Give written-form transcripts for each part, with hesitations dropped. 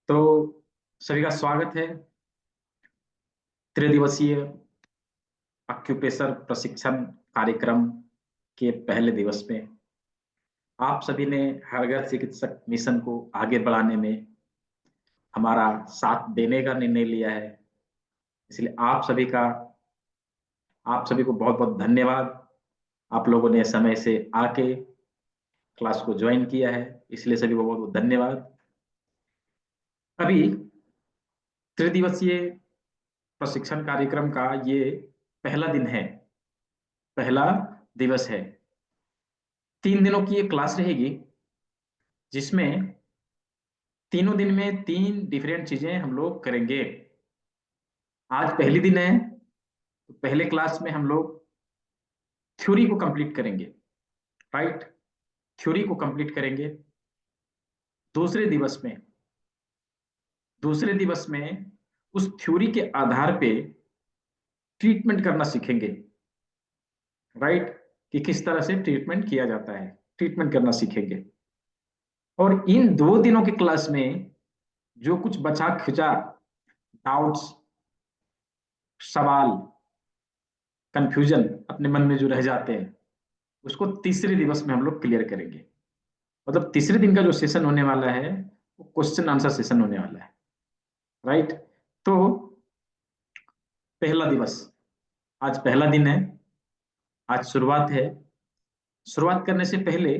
तो सभी का स्वागत है त्रिदिवसीय अक्यूपेशर प्रशिक्षण कार्यक्रम के पहले दिवस में। आप सभी ने हर घर चिकित्सक मिशन को आगे बढ़ाने में हमारा साथ देने का निर्णय लिया है, इसलिए आप सभी को बहुत बहुत धन्यवाद। आप लोगों ने समय से आके क्लास को ज्वाइन किया है, इसलिए सभी को बहुत बहुत धन्यवाद। अभी त्रिदिवसीय प्रशिक्षण कार्यक्रम का ये पहला दिन है, पहला दिवस है। 3 दिनों की ये क्लास रहेगी, जिसमें तीनों दिन में 3 डिफरेंट चीजें हम लोग करेंगे। आज पहली दिन है, तो पहले क्लास में हम लोग थ्योरी को कंप्लीट करेंगे, राइट। थ्योरी को कंप्लीट करेंगे। दूसरे दिवस में उस थ्योरी के आधार पे ट्रीटमेंट करना सीखेंगे, राइट, कि किस तरह से ट्रीटमेंट किया जाता है, ट्रीटमेंट करना सीखेंगे। और इन 2 दिनों के क्लास में जो कुछ बचा खुचा डाउट्स, सवाल, कंफ्यूजन अपने मन में जो रह जाते हैं, उसको तीसरे दिवस में हम लोग क्लियर करेंगे। मतलब तीसरे दिन का जो सेशन होने वाला है वो क्वेश्चन आंसर सेशन होने वाला है, राइट। तो पहला दिवस, आज पहला दिन है, आज शुरुआत है। शुरुआत करने से पहले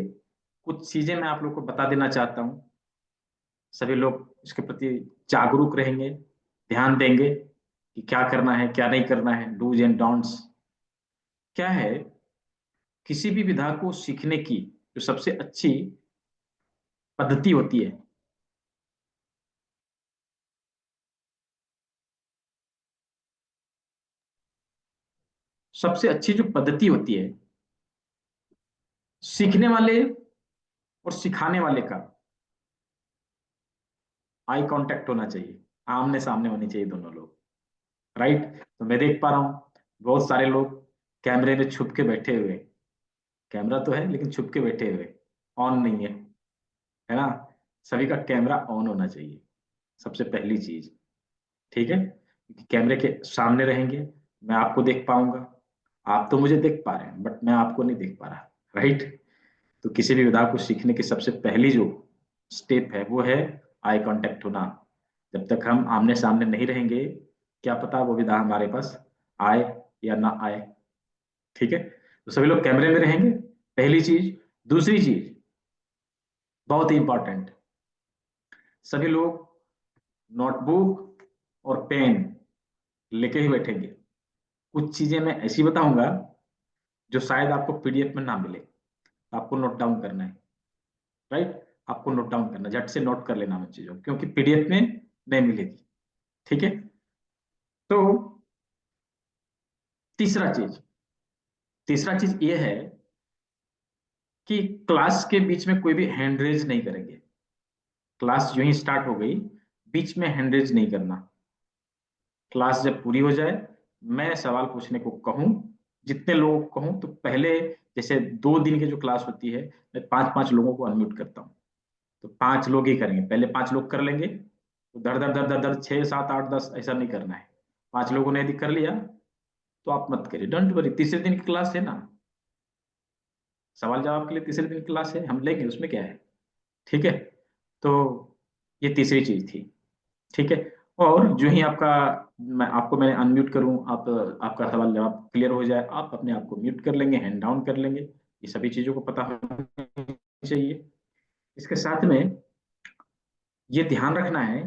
कुछ चीजें मैं आप लोग को बता देना चाहता हूँ। सभी लोग इसके प्रति जागरूक रहेंगे, ध्यान देंगे कि क्या करना है, क्या नहीं करना है, डूज एंड डोंट्स क्या है। किसी भी विधा को सीखने की जो सबसे अच्छी पद्धति होती है, सबसे अच्छी जो पद्धति होती है, सीखने वाले और सिखाने वाले का आई कांटेक्ट होना चाहिए, आमने सामने होने चाहिए दोनों लोग, राइट। तो मैं देख पा रहा हूँ बहुत सारे लोग कैमरे में छुप के बैठे हुए, कैमरा तो है लेकिन छुप के बैठे हुए, ऑन नहीं है ना। सभी का कैमरा ऑन होना चाहिए, सबसे पहली चीज, ठीक है। क्योंकि कैमरे के सामने रहेंगे, मैं आपको देख पाऊंगा, आप तो मुझे देख पा रहे हैं बट मैं आपको नहीं देख पा रहा, राइट। तो किसी भी विधा को सीखने की सबसे पहली जो स्टेप है वो है आई कांटेक्ट होना। जब तक हम आमने सामने नहीं रहेंगे, क्या पता वो विधा हमारे पास आए या ना आए, ठीक है। तो सभी लोग कैमरे में रहेंगे, पहली चीज। दूसरी चीज बहुत ही इंपॉर्टेंट, सभी लोग नोटबुक और पेन लेके ही बैठेंगे। कुछ चीजें मैं ऐसी बताऊंगा जो शायद आपको पीडीएफ में ना मिले, आपको नोट डाउन करना है, राइट। आपको नोट डाउन करना, झट से नोट कर लेना उन चीजों, क्योंकि पीडीएफ में नहीं मिलेगी, ठीक है। तो तीसरा चीज तीसरा चीज ये है कि क्लास के बीच में कोई भी हैंड रेज नहीं करेंगे। क्लास जो ही स्टार्ट हो गई, बीच में हैंड रेज नहीं करना। क्लास जब पूरी हो जाए, मैं सवाल पूछने को कहूं, जितने लोगों को कहूं, तो पहले जैसे 2 दिन की जो क्लास होती है, मैं 5-5 लोगों को अनम्यूट करता हूं। तो 5 लोग ही करेंगे, पहले 5 लोग कर लेंगे। तो दर दर दर दर दर 6 7 8 10 ऐसा नहीं करना है। 5 लोगों ने यदि कर लिया तो आप मत करिए, डोंट वरी, तीसरे दिन की क्लास है ना, सवाल जवाब के लिए तीसरे दिन की क्लास है, हम लेंगे, उसमें क्या है, ठीक है। तो ये तीसरी चीज थी, ठीक है। और जो ही मैंने अनम्यूट करूं, आपका सवाल जवाब क्लियर हो जाए, आप अपने आप को म्यूट कर लेंगे, हैंड डाउन कर लेंगे। ये सभी चीजों को पता होना चाहिए। इसके साथ में ये ध्यान रखना है,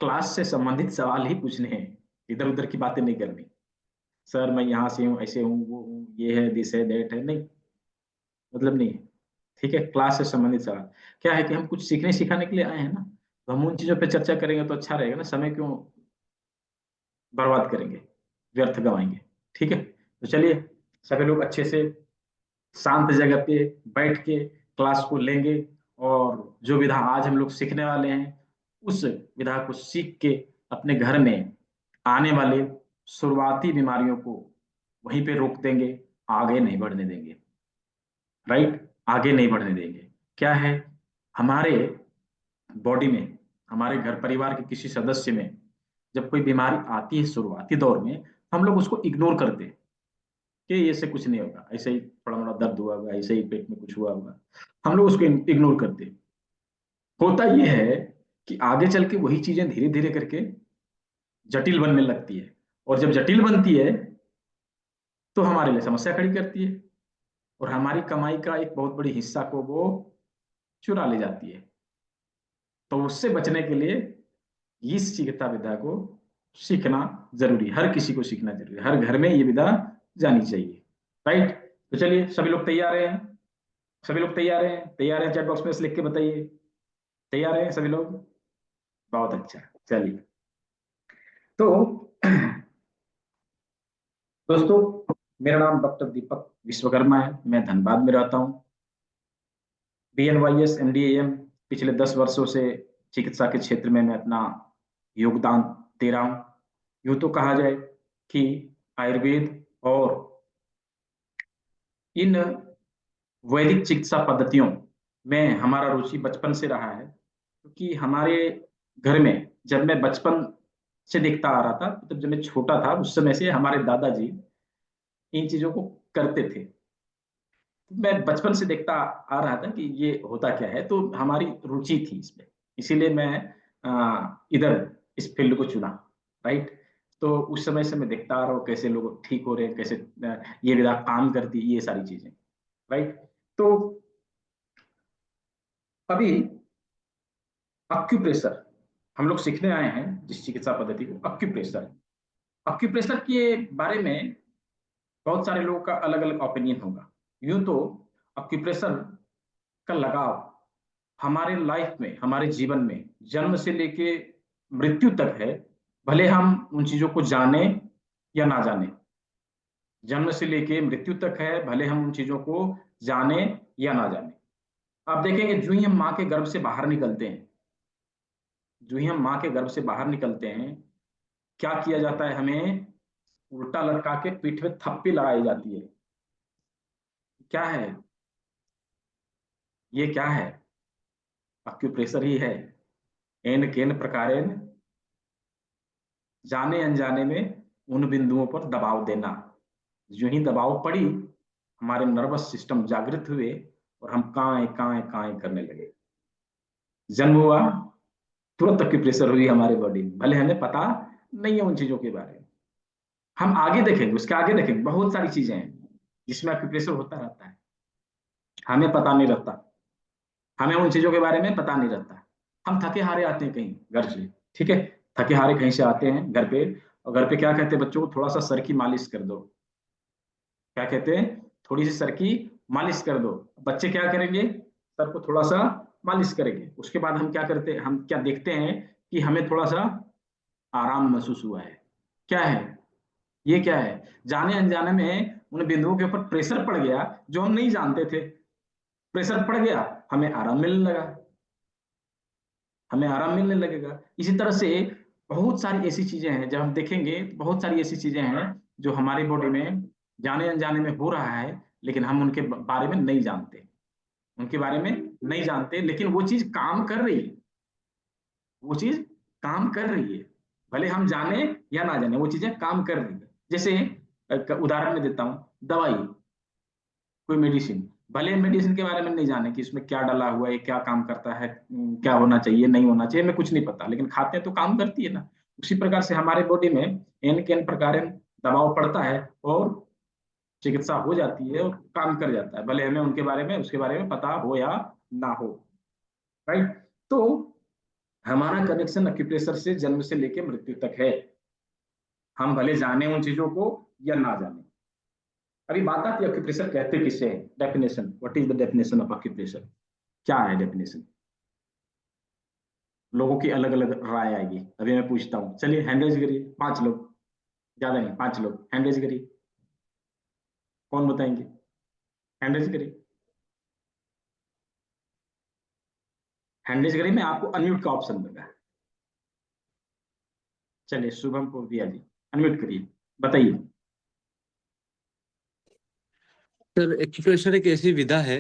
क्लास से संबंधित सवाल ही पूछने हैं, इधर उधर की बातें नहीं करनी। सर मैं यहाँ से हूँ, ऐसे हूँ, वो हूँ, ये है, दिस है, दैट है, नहीं, मतलब नहीं है, ठीक है। क्लास से संबंधित सवाल क्या है कि हम कुछ सीखने सिखाने के लिए आए हैं ना, तो हम उन चीजों पे चर्चा करेंगे तो अच्छा रहेगा ना, समय क्यों बर्बाद करेंगे, व्यर्थ गवाएंगे, ठीक है। तो चलिए, सभी लोग अच्छे से शांत जगह पे बैठ के क्लास को लेंगे, और जो विधा आज हम लोग सीखने वाले हैं, उस विधा को सीख के अपने घर में आने वाले शुरुआती बीमारियों को वहीं पे रोक देंगे, आगे नहीं बढ़ने देंगे, राइट। आगे नहीं बढ़ने देंगे। क्या है, हमारे बॉडी में हमारे घर परिवार के किसी सदस्य में जब कोई बीमारी आती है शुरुआती दौर में, हम लोग उसको इग्नोर करते हैं कि ये से कुछ नहीं होगा, ऐसे ही थोड़ा मोड़ा दर्द हुआ होगा, ऐसे ही पेट में कुछ हुआ होगा, हम लोग उसको इग्नोर करते हैं। होता यह है कि आगे चल के वही चीजें धीरे धीरे करके जटिल बनने लगती है, और जब जटिल बनती है तो हमारे लिए समस्या खड़ी करती है, और हमारी कमाई का एक बहुत बड़ी हिस्सा को वो चुरा ले जाती है। तो उससे बचने के लिए इस चिकित्सा विद्या को सीखना जरूरी है, हर किसी को सीखना जरूरी है, हर घर में ये विद्या जानी चाहिए। राइट? तो चलिए, सभी लोग तैयार हैं? सभी लोग तैयार हैं? तैयार हैं? चैट बॉक्स में लिख के बताइए। तैयार हैं सभी लोग? बहुत अच्छा। चलिए, तो दोस्तों, मेरा नाम डॉक्टर दीपक विश्वकर्मा है, मैं धनबाद में रहता हूँ। BNYS MDAM पिछले 10 वर्षों से चिकित्सा के क्षेत्र में मैं अपना योगदान दे रहा हूँ। यूं तो कहा जाए कि आयुर्वेद और इन वैदिक चिकित्सा पद्धतियों में हमारा रुचि बचपन से रहा है, क्योंकि हमारे घर में जब मैं बचपन से देखता आ रहा था, तब जब मैं छोटा था उस समय से हमारे दादाजी इन चीजों को करते थे। मैं बचपन से देखता आ रहा था कि ये होता क्या है, तो हमारी रुचि थी इसमें, इसीलिए मैं इधर इस फील्ड को चुना। राइट? तो उस समय से मैं देखता आ रहा हूँ कैसे लोग ठीक हो रहे हैं, कैसे ये विधा काम करती है, ये सारी चीजें। राइट? तो अभी अक्यूप्रेशर हम लोग सीखने आए हैं, जिस चिकित्सा पद्धति को अक्यूप्रेशर, अक्यूप्रेशर के बारे में बहुत सारे लोगों का अलग अलग ओपिनियन होगा। यूं तो अक्यूप्रेशर का लगाव हमारे लाइफ में, हमारे जीवन में जन्म से लेके मृत्यु तक है, भले हम उन चीजों को जाने या ना जाने। जन्म से लेके मृत्यु तक है, भले हम उन चीजों को जाने या ना जाने। आप देखेंगे, जो ही हम माँ के गर्भ से बाहर निकलते हैं, जो ही हम माँ के गर्भ से बाहर निकलते हैं, क्या किया जाता है? हमें उल्टा लटका के पीठ में थप्पी लगाई जाती है। क्या है ये? क्या है? अक्यूप्रेशर ही है। एन केन प्रकारेण, जाने अनजाने में उन बिंदुओं पर दबाव देना। जो ही दबाव पड़ी, हमारे नर्वस सिस्टम जागृत हुए और हम कांय कांय कांय करने लगे। जन्म हुआ, तुरंत एक्यूप्रेशर हुई हमारे बॉडी में, भले हमें पता नहीं है उन चीजों के बारे में। हम आगे देखेंगे, उसके आगे देखेंगे, बहुत सारी चीजें हैं जिसमें एक्यूप्रेशर होता रहता है, हमें पता नहीं रहता, हमें उन चीजों के बारे में पता नहीं रहता। हम थके हारे आते हैं कहीं घर से, ठीक है, थके हारे कहीं से आते हैं घर पे, और घर पे क्या कहते हैं बच्चों को? थोड़ा सा सर की मालिश कर दो। क्या कहते हैं? थोड़ी सी सर की मालिश कर दो। बच्चे क्या करेंगे? सर को थोड़ा सा मालिश करेंगे। उसके बाद हम क्या करते हैं? हम क्या देखते हैं कि हमें थोड़ा सा आराम महसूस हुआ है। क्या है ये? क्या है? जाने अनजाने में उन बिंदुओं के ऊपर प्रेशर पड़ गया जो हम नहीं जानते थे। प्रेशर पड़ गया, हमें आराम मिलने लगा, हमें आराम मिलने लगेगा। इसी तरह से बहुत सारी ऐसी चीजें हैं, जब हम देखेंगे तो बहुत सारी ऐसी चीजें हैं जो हमारी बॉडी में जाने अनजाने में हो रहा है, लेकिन हम उनके बारे में नहीं जानते, उनके बारे में नहीं जानते, लेकिन वो चीज काम कर रही है, वो चीज काम कर रही है, भले हम जाने या ना जाने, वो चीजें काम कर रही है। जैसे उदाहरण में देता हूँ, दवाई, कोई मेडिसिन, भले मेडिसिन के बारे में नहीं जाने कि इसमें क्या डाला हुआ है, क्या काम करता है, क्या होना चाहिए, नहीं होना चाहिए, हमें कुछ नहीं पता, लेकिन खाते हैं तो काम करती है ना। उसी प्रकार से हमारे बॉडी में एन के एन प्रकार दबाव पड़ता है और चिकित्सा हो जाती है और काम कर जाता है, भले हमें उनके बारे में, उसके बारे में पता हो या ना हो। राइट? तो हमारा कनेक्शन एक्यूप्रेशर से जन्म से लेकर मृत्यु तक है, हम भले जाने उन चीजों को या ना जाने। अभी बात आती है एक्यूप्रेशर कहते किसे हैं, definition, what is the definition of acupressure? क्या है डेफिनेशन? लोगों की अलग अलग राय आएगी, अभी मैं पूछता हूँ, चलिए हैंड रेज करिए, 5 लोग, ज्यादा नहीं, 5 लोग हैंड रेज करिए। कौन बताएंगे? हैंड रेज करिए, हैंड रेज करिए, मैं आपको अनम्यूट का ऑप्शन दूंगा। चलिए, शुभम को दिया जी, अनम्यूट करिए, बताइए। सर, एक्यूप्रेशर एक ऐसी विधा है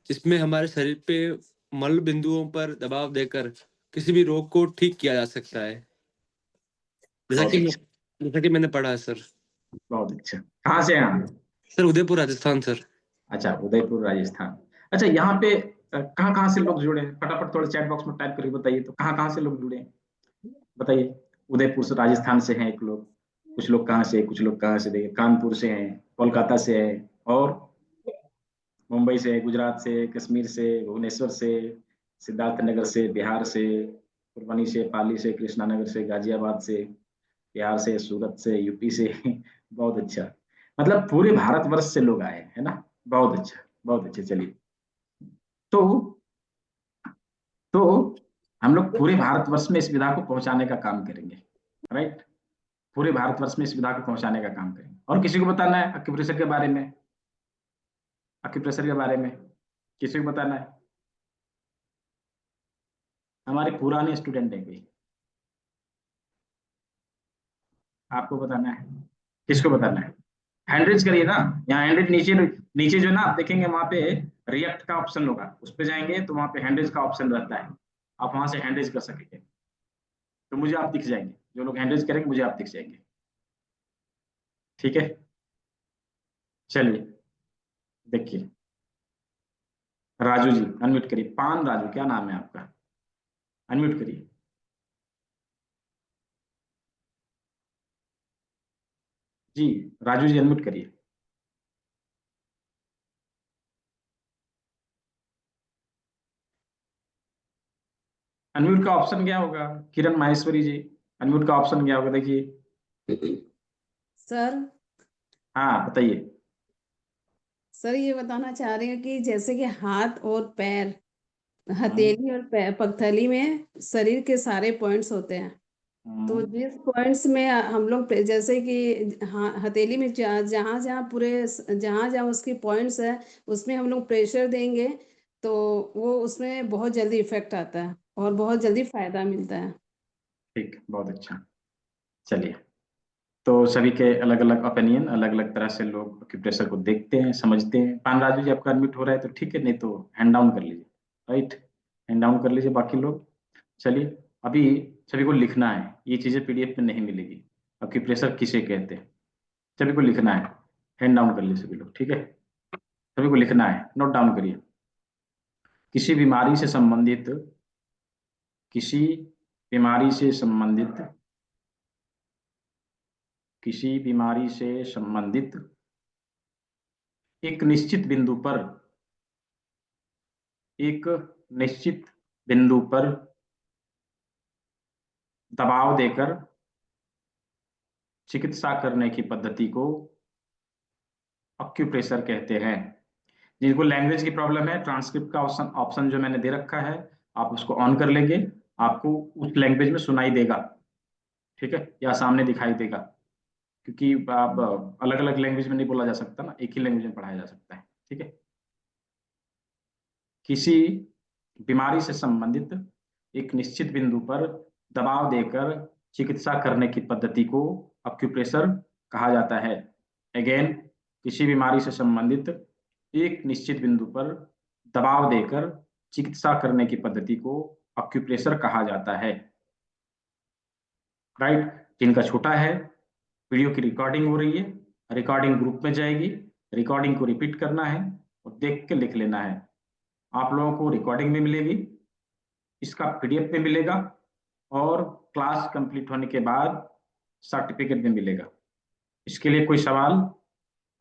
जिसमें हमारे शरीर पे मल बिंदुओं पर दबाव देकर किसी भी रोग को ठीक किया जा सकता है, जैसा बहुत कि अच्छा, जैसा कि मैंने पढ़ा है सर। बहुत अच्छा। कहाँ से हैं आप? Sir Udaipur Rajasthan sir. अच्छा, उदयपुर राजस्थान। अच्छा, यहाँ पे कहाँ कहाँ से लोग जुड़े हैं? फटाफट थोड़ा चैट बॉक्स में टाइप करके बताइए तो, कहाँ कहाँ से लोग जुड़े हैं बताइए। उदयपुर से, राजस्थान से हैं एक लोग, कुछ लोग कहाँ से, कुछ लोग कहाँ से, देखिए कानपुर से हैं, कोलकाता से हैं, और मुंबई से, गुजरात से, कश्मीर से, भुवनेश्वर से, सिद्धार्थ नगर से, बिहार से, कुर्बानी से, पाली से, कृष्णानगर से, गाजियाबाद से, बिहार से, सूरत से, यूपी से। बहुत अच्छा, मतलब पूरे भारतवर्ष से लोग आए है ना। बहुत अच्छा, बहुत अच्छा। चलिए, तो तो हम लोग पूरे भारतवर्ष में इस विधा को पहुंचाने का काम करेंगे, राइट। पूरे भारतवर्ष में इस विधा को पहुंचाने का काम करेंगे। और किसी को बताना है अक्यूप्रेशर के बारे में? अक्यूप्रेशर के बारे में किसी को बताना है? हमारे पुराने स्टूडेंट हैं कोई? आपको बताना है? किसको बताना है? हैंड रेज करिए ना। यहाँ हैंड रेज नीचे, नीचे जो ना आप देखेंगे वहां पे रिएक्ट का ऑप्शन होगा, उस पर जाएंगे तो वहां पे हैंड रेज का ऑप्शन रहता है, आप वहां से हैंड रेज कर सकेंगे। तो मुझे आप दिख जाएंगे, जो लोग हैंड रेज करेंगे मुझे आप दिख जाएंगे। ठीक है, चलिए देखिए। राजू जी अनम्यूट करिए, पान राजू क्या नाम है आपका? अनम्यूट करिए। जी, राजू जी अनम्यूट करिए। अनम्यूट का ऑप्शन क्या होगा? किरण माहेश्वरी जी, अनम्यूट का ऑप्शन क्या होगा देखिए। सर हाँ बताइए। सर ये बताना चाह रही हूँ कि जैसे कि हाथ और पैर, हम्म, हथेली और पगथली में शरीर के सारे पॉइंट्स होते हैं। तो हम्म, जिस पॉइंट्स में हम लोग जैसे कि हाँ हथेली में जहाँ जहाँ पूरे जहाँ जहाँ उसकी पॉइंट्स है उसमें हम लोग प्रेशर देंगे तो वो उसमें बहुत जल्दी इफेक्ट आता है और बहुत जल्दी फायदा मिलता है। ठीक, बहुत अच्छा। चलिए, तो सभी के अलग अलग ओपिनियन, अलग अलग तरह से लोग एक्यूप्रेशर को देखते हैं, समझते हैं। पान राजू जी आपका अनम्यूट हो रहा है तो ठीक है, नहीं तो हैंड डाउन कर लीजिए, राइट। हैंड डाउन कर लीजिए बाकी लोग। चलिए, अभी सभी को लिखना है, ये चीजें पीडीएफ में नहीं मिलेगी। एक्यूप्रेशर किसे कहते हैं सभी को लिखना है। हैंड डाउन कर लीजिए सभी लोग, ठीक है। सभी को लिखना है, नोट डाउन करिए। किसी बीमारी से संबंधित, किसी बीमारी से संबंधित, किसी बीमारी से संबंधित एक निश्चित बिंदु पर, एक निश्चित बिंदु पर दबाव देकर चिकित्सा करने की पद्धति को अक्यूप्रेशर कहते हैं। जिनको लैंग्वेज की प्रॉब्लम है, ट्रांसक्रिप्ट का ऑप्शन ऑप्शन जो मैंने दे रखा है, आप उसको ऑन कर लेंगे, आपको उस लैंग्वेज में सुनाई देगा, ठीक है, या सामने दिखाई देगा। क्योंकि आप अलग अलग लैंग्वेज में नहीं बोला जा सकता ना, एक ही लैंग्वेज में पढ़ाया जा सकता है, ठीक है। किसी बीमारी से संबंधित एक निश्चित बिंदु पर दबाव देकर चिकित्सा करने की पद्धति को अक्यूप्रेशर कहा जाता है। अगेन, किसी बीमारी से संबंधित एक निश्चित बिंदु पर दबाव देकर चिकित्सा करने की पद्धति को अक्यूप्रेशर कहा जाता है, राइट। जिनका छोटा है, वीडियो की रिकॉर्डिंग हो रही है, रिकॉर्डिंग ग्रुप में जाएगी, रिकॉर्डिंग को रिपीट करना है और देख के लिख लेना है। आप लोगों को रिकॉर्डिंग में मिलेगी, इसका पीडीएफ में मिलेगा, और क्लास कंप्लीट होने के बाद सर्टिफिकेट में मिलेगा। इसके लिए कोई सवाल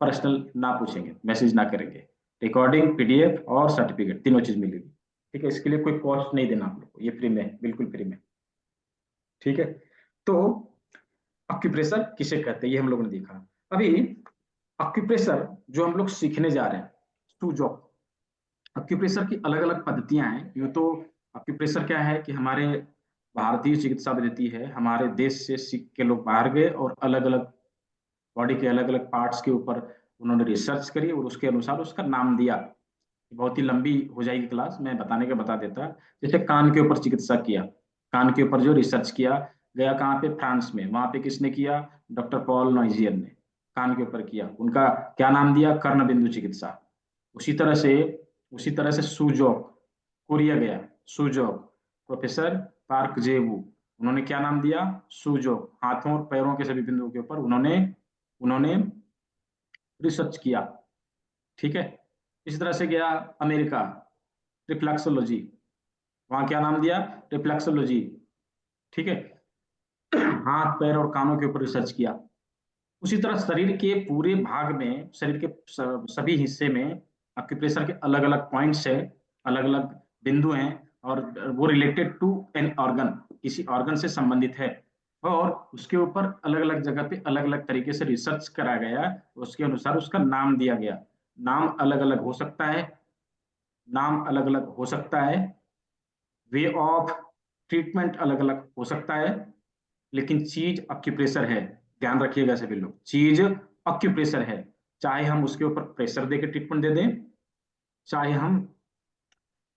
पर्सनल ना पूछेंगे, मैसेज ना करेंगे। रिकॉर्डिंग, पीडीएफ और सर्टिफिकेट तीनों चीज मिलेगी, ठीक है। इसके लिए कोई कॉस्ट नहीं देना आप लोग को, ये फ्री में, बिल्कुल फ्री में, ठीक है। तो अक्यूप्रेशर किसे कहते हैं ये हम लोगों ने देखा। अभी अक्यूप्रेशर जो हम लोग सीखने जा रहे हैं, सूजॉक। अक्यूप्रेशर की अलग अलग पद्धतियां हैं। यूं तो अक्यूप्रेशर क्या है कि हमारे भारतीय चिकित्सा पद्धति है, हमारे देश से सीख के लोग बाहर गए और अलग अलग बॉडी के अलग अलग पार्ट्स के ऊपर उन्होंने रिसर्च करी और उसके अनुसार उसका नाम दिया। बहुत ही लंबी हो जाएगी क्लास, मैं बताने का बता देता। जैसे कान के ऊपर चिकित्सा किया, कान के ऊपर जो रिसर्च किया गया कहाँ पे, फ्रांस में। वहां पे किसने किया? डॉक्टर पॉल नॉइजियर ने कान के ऊपर किया। उनका क्या नाम दिया? कर्ण बिंदु चिकित्सा। उसी तरह से सूजोक कोरिया गया, सूजोक प्रोफेसर पार्क जेवू, उन्होंने क्या नाम दिया? सूजो, हाथों और पैरों के सभी बिंदुओं के ऊपर उन्होंने रिसर्च किया। ठीक है। इसी तरह से गया अमेरिका, रिफ्लेक्सोलॉजी, वहां क्या नाम दिया? रिफ्लेक्सोलॉजी। ठीक है। हाथ पैर और कानों के ऊपर रिसर्च किया। उसी तरह शरीर के पूरे भाग में, शरीर के सभी हिस्से में एक्यूप्रेशर के अलग अलग पॉइंट्स है, अलग अलग बिंदु हैं, और वो रिलेटेड टू एन ऑर्गन, किसी ऑर्गन से संबंधित है, और उसके ऊपर अलग अलग जगह पे अलग अलग तरीके से रिसर्च करा गया, उसके अनुसार उसका नाम दिया गया। नाम अलग अलग हो सकता है, नाम अलग अलग हो सकता है, वे ऑफ ट्रीटमेंट अलग अलग हो सकता है, लेकिन चीज एक्यूप्रेशर है। ध्यान रखिएगा सभी लोग, चीज एक्यूप्रेशर है। चाहे हम उसके ऊपर प्रेशर देकर ट्रीटमेंट दे दें, चाहे हम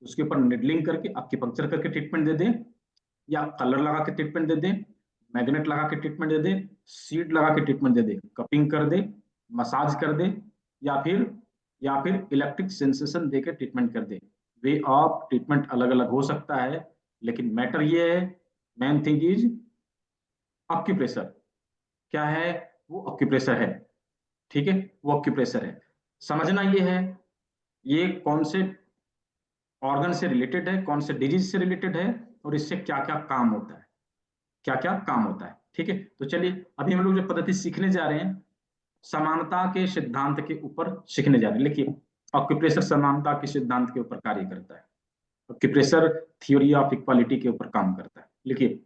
उसके ऊपर निडलिंग करके एक्यूपंक्चर करके ट्रीटमेंट दे दें, या कलर लगा के ट्रीटमेंट दे दें, मैग्नेट लगा के ट्रीटमेंट दे दें, सीड लगा के ट्रीटमेंट दे दें, कपिंग कर दे, मसाज कर दे, या फिर इलेक्ट्रिक सेंसेशन देकर ट्रीटमेंट कर दे। वे ऑफ ट्रीटमेंट अलग अलग हो सकता है, लेकिन मैटर ये है, मेन थिंग इज ऑक्यूप्रेशर। क्या है? वो ऑक्यूप्रेशर है। ठीक है, वो ऑक्यूप्रेशर है। समझना ये है, ये कौन से ऑर्गन से रिलेटेड है, कौन से डिजीज से रिलेटेड है, और इससे क्या क्या काम होता है, क्या क्या काम होता है। ठीक है, तो चलिए अभी हम लोग जो पद्धति सीखने जा रहे हैं, समानता के सिद्धांत के ऊपर सीखने जा रहे हैं। लिखिए, ऑक्यूप्रेशर समानता के सिद्धांत के ऊपर कार्य करता है। ऑक्यूप्रेशर थ्योरी ऑफ इक्वालिटी के ऊपर काम करता है। लिखिए,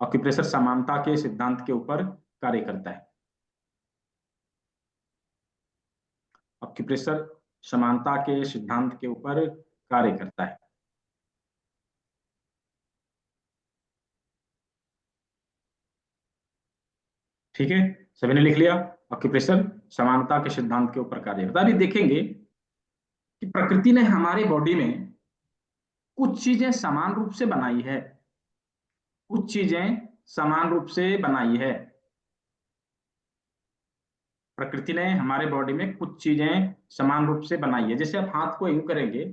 ऑक्यूप्रेशर समानता के सिद्धांत के ऊपर कार्य करता है। ऑक्यूप्रेशर समानता के सिद्धांत के ऊपर कार्य करता है। ठीक है, सभी ने लिख लिया? ऑक्यूप्रेशर समानता के सिद्धांत के ऊपर कार्य करता है। अभी देखेंगे कि प्रकृति ने हमारे बॉडी में कुछ चीजें समान रूप से बनाई है, कुछ चीजें समान रूप से बनाई है। प्रकृति ने हमारे बॉडी में कुछ चीजें समान रूप से बनाई है। जैसे आप हाथ को यूं करेंगे,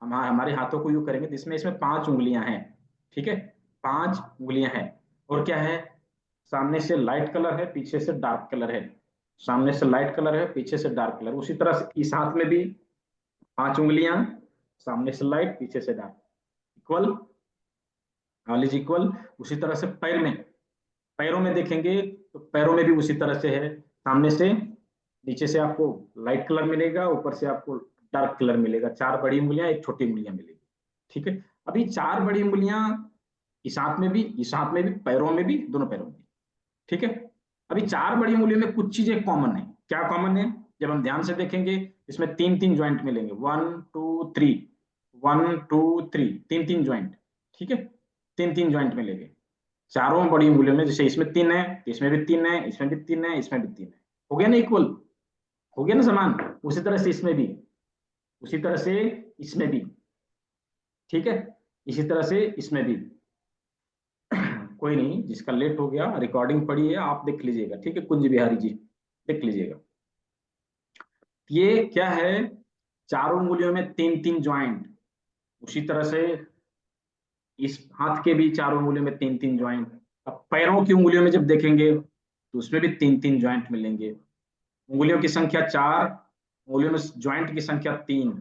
हम हमारे हाथों को यूं करेंगे, जिसमें इसमें 5 उंगलियां हैं। ठीक है, 5 उंगलियां हैं। और क्या है? सामने से लाइट कलर है, पीछे से डार्क कलर है। सामने से लाइट कलर है, पीछे से डार्क कलर। उसी तरह से इस हाथ में भी 5 उंगलियां, सामने से लाइट, पीछे से dark, equal, all is equal. उसी तरह से पैरों में देखेंगे तो पैरों में भी उसी तरह से है। सामने से, नीचे से आपको लाइट कलर मिलेगा, ऊपर से आपको डार्क कलर मिलेगा। 4 बड़ी उंगलियां, एक छोटी उंगलियां मिलेगी। ठीक है, अभी 4 बड़ी उंगलियां इस हाथ में भी, इस हाथ में भी, पैरों में भी, दोनों पैरों में। ठीक है, अभी 4 बड़ी उंगलियों में कुछ चीजें कॉमन है। क्या कॉमन है? जब हम ध्यान से देखेंगे, इसमें 3-3 ज्वाइंट मिलेंगे, 1 2 3, 1 2 3, 3-3 ज्वाइंट। ठीक है, 3-3 ज्वाइंट मिलेंगे चारों बड़ी उंगलियों में। जैसे इसमें 3 है, तो इसमें भी 3 है, इसमें भी 3 है, इसमें भी 3 है। हो गया ना इक्वल? हो गया ना समान? उसी तरह से इसमें भी, उसी तरह से इसमें भी। ठीक है, इसी तरह से इसमें भी। कोई नहीं, जिसका लेट हो गया, रिकॉर्डिंग पड़ी है, आप देख लीजिएगा। ठीक है, कुंज बिहारी जी, देख लीजिएगा। ये क्या है? चारों उंगलियों में 3-3 ज्वाइंट। उसी तरह से इस हाथ के भी चारों उंगलियों में 3-3 ज्वाइंट। अब पैरों की उंगलियों में जब देखेंगे तो उसमें भी 3-3 ज्वाइंट मिलेंगे। उंगलियों की संख्या 4, उंगलियों में ज्वाइंट की संख्या 3,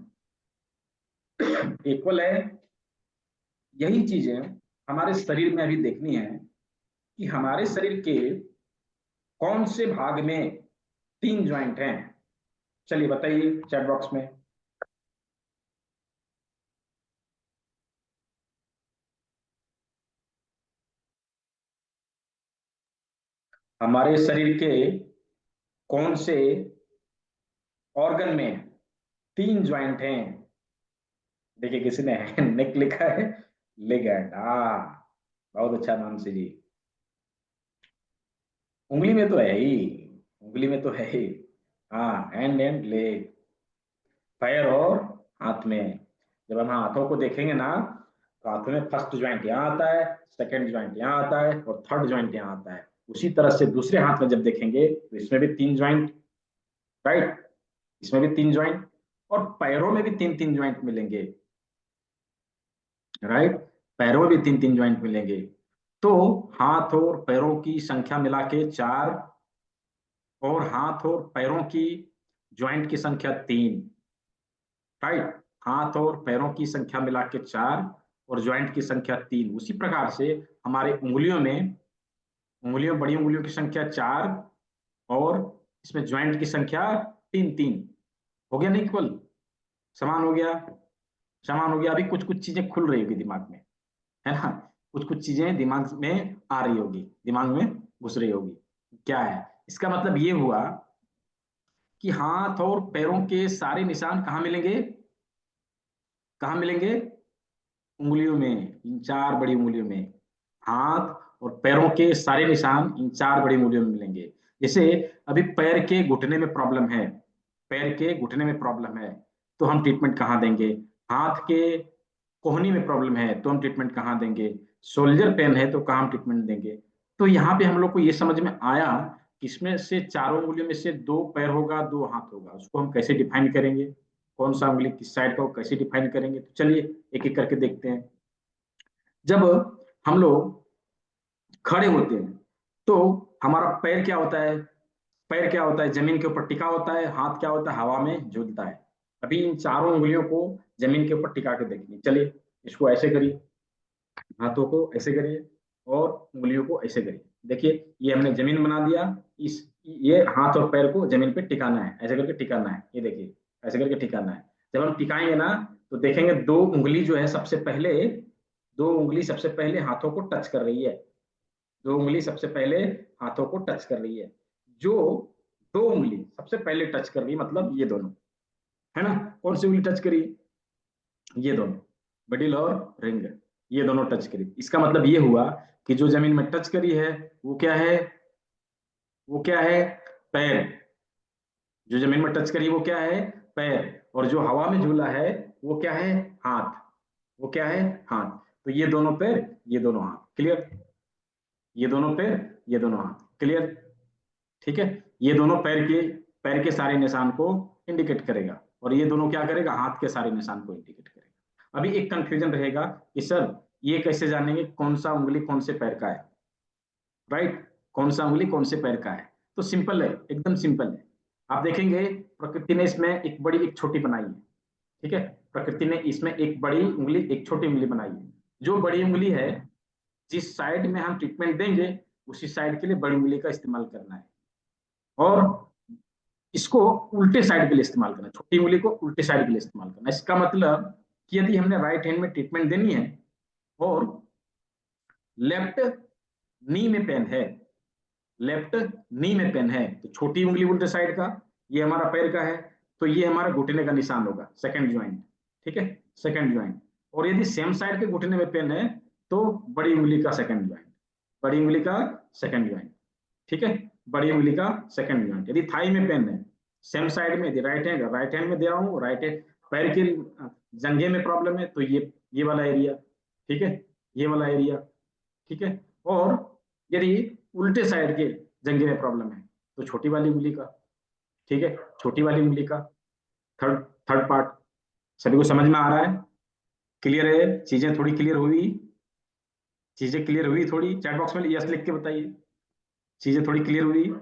इक्वल है। यही चीजें हमारे शरीर में अभी देखनी है कि हमारे शरीर के कौन से भाग में 3 ज्वाइंट हैं। चलिए बताइए चैट बॉक्स में। हमारे शरीर के कौन से ऑर्गन में 3 ज्वाइंट हैं? देखिए, किसी ने नेक लिखा है, लेग एंड। बहुत अच्छा नाम से जी। उंगली में तो है ही, उंगली में तो है ही। हाँ, हैंड एंड लेग, पैर और हाथ में। जब हम हाथों को देखेंगे ना, तो हाथों में फर्स्ट ज्वाइंट यहाँ आता है, सेकंड ज्वाइंट यहाँ आता है, और थर्ड ज्वाइंट यहाँ आता है। उसी तरह से दूसरे हाथ में जब देखेंगे तो इसमें भी 3 ज्वाइंट, राइट, इसमें भी 3 ज्वाइंट, और पैरों में भी 3-3 ज्वाइंट मिलेंगे, राइट। पैरों में भी 3-3 ज्वाइंट मिलेंगे। तो हाथ और पैरों की संख्या मिला के 4 और हाथ और पैरों की ज्वाइंट की संख्या 3, राइट। हाथ और पैरों की संख्या मिला के 4 और ज्वाइंट की संख्या 3। उसी प्रकार से हमारे बड़ी उंगलियों की संख्या 4 और इसमें ज्वाइंट की संख्या 3-3 हो गया, नहीं इक्वल, समान हो गया, समान हो गया। अभी कुछ कुछ चीजें खुल रही होगी दिमाग में, है ना, कुछ कुछ चीजें दिमाग में आ रही होगी, दिमाग में घुस रही होगी। क्या है इसका मतलब? ये हुआ कि हाथ और पैरों के सारे निशान कहाँ मिलेंगे? कहाँ मिलेंगे? उंगलियों में, इन 4 बड़ी उंगलियों में। हाथ और पैरों के सारे निशान इन 4 बड़ी उंगलियों में मिलेंगे। जैसे अभी पैर के घुटने में प्रॉब्लम है, पैर के घुटने में प्रॉब्लम है, तो हम ट्रीटमेंट कहाँ देंगे? हाथ के कोहनी में प्रॉब्लम है तो हम ट्रीटमेंट कहाँ देंगे? शोल्डर पेन है तो कहाँ हम ट्रीटमेंट देंगे? तो यहाँ पे हम लोग को ये समझ में आया कि इसमें से 4 उंगलियों में से 2 पैर होगा, 2 हाथ होगा। उसको हम कैसे डिफाइन करेंगे? कौन सा उंगली किस साइड का, कैसे डिफाइन करेंगे? तो चलिए एक एक करके देखते हैं। जब हम लोग खड़े होते हैं तो हमारा पैर क्या होता है? पैर क्या होता है? जमीन के ऊपर टिका होता है। हाथ क्या होता है? हवा में झूलता है। अभी इन 4 उंगलियों को जमीन के ऊपर टिका के देखिए। चलिए इसको ऐसे करिए, हाथों को ऐसे करिए और उंगलियों को ऐसे करिए। देखिए ये हमने जमीन बना दिया। इस ये हाथ और पैर को जमीन पे टिकाना है, ऐसे करके टिकाना है। ये देखिए ऐसे करके टिकाना है। जब हम टिकाएंगे ना तो देखेंगे 2 उंगली जो है सबसे पहले, 2 उंगली सबसे पहले हाथों को टच कर रही है। 2 उंगली सबसे पहले हाथों को टच कर रही है। जो 2 उंगली सबसे पहले टच कर रही है मतलब ये दोनों, है ना। कौन सी उंगली टच करी? ये दोनों, मिडिल और रिंग, ये दोनों टच करी। इसका मतलब ये हुआ कि जो जमीन में टच करी है वो क्या है? वो क्या है? पैर। जो जमीन में टच करी वो क्या है? पैर। और जो हवा में झूला है वो क्या है? हाथ। वो क्या है? हाथ। तो ये दोनों पैर, ये दोनों हाथ। क्लियर? ये दोनों पैर, ये दोनों हाथ। क्लियर? ठीक है। ये दोनों पैर के सारे निशान को इंडिकेट करेगा और ये दोनों क्या करेगा? हाथ के सारे निशान को इंडिकेट करेगा। अभी एक कंफ्यूजन रहेगा कि सर ये कैसे जानेंगे कौन सा उंगली कौन से पैर का है, राइट? कौन सा उंगली कौन से पैर का है? तो सिंपल है, एकदम सिंपल है। आप देखेंगे प्रकृति ने इसमें एक बड़ी एक छोटी बनाई है, ठीक है। प्रकृति ने इसमें एक बड़ी उंगली एक छोटी उंगली बनाई है। जो बड़ी उंगली है, जिस साइड में हम ट्रीटमेंट देंगे उसी साइड के लिए बड़ी उंगली का इस्तेमाल करना है और इसको उल्टे साइड के लिए इस्तेमाल करना है। छोटी उंगली को उल्टे साइड के लिए इस्तेमाल करना है। इसका मतलब कि यदि हमने राइट हैंड में ट्रीटमेंट देनी है और लेफ्ट नी में पेन है, लेफ्ट नी में पेन है, तो छोटी उंगली उल्टे साइड का, ये हमारा पैर का है, तो ये हमारा घुटने का निशान होगा, सेकंड ज्वाइंट। ठीक है, सेकंड ज्वाइंट। और यदि सेम साइड के घुटने में पेन है तो बड़ी उंगली का सेकंड ज्वाइंट, बड़ी उंगली का सेकंड ज्वाइंट। ठीक है, बड़ी उंगली का सेकंड ज्वाइंट। यदि थाई में पेन है सेम साइड में, यदि राइट हैंड में दे रहा हूँ, राइट हैंड पैर के जंघे में प्रॉब्लम है तो ये वाला एरिया, ठीक है, ये वाला एरिया। ठीक है, और यदि उल्टे साइड के जंघे में प्रॉब्लम है तो छोटी वाली उंगली का, ठीक है, छोटी वाली उंगली का थर्ड थर्ड पार्ट। सभी को समझ में आ रहा है? क्लियर है? चीजें थोड़ी क्लियर हुई? चीजें क्लियर हुई थोड़ी? चैट बॉक्स में यस लिख के बताइए, चीजें थोड़ी क्लियर हुई?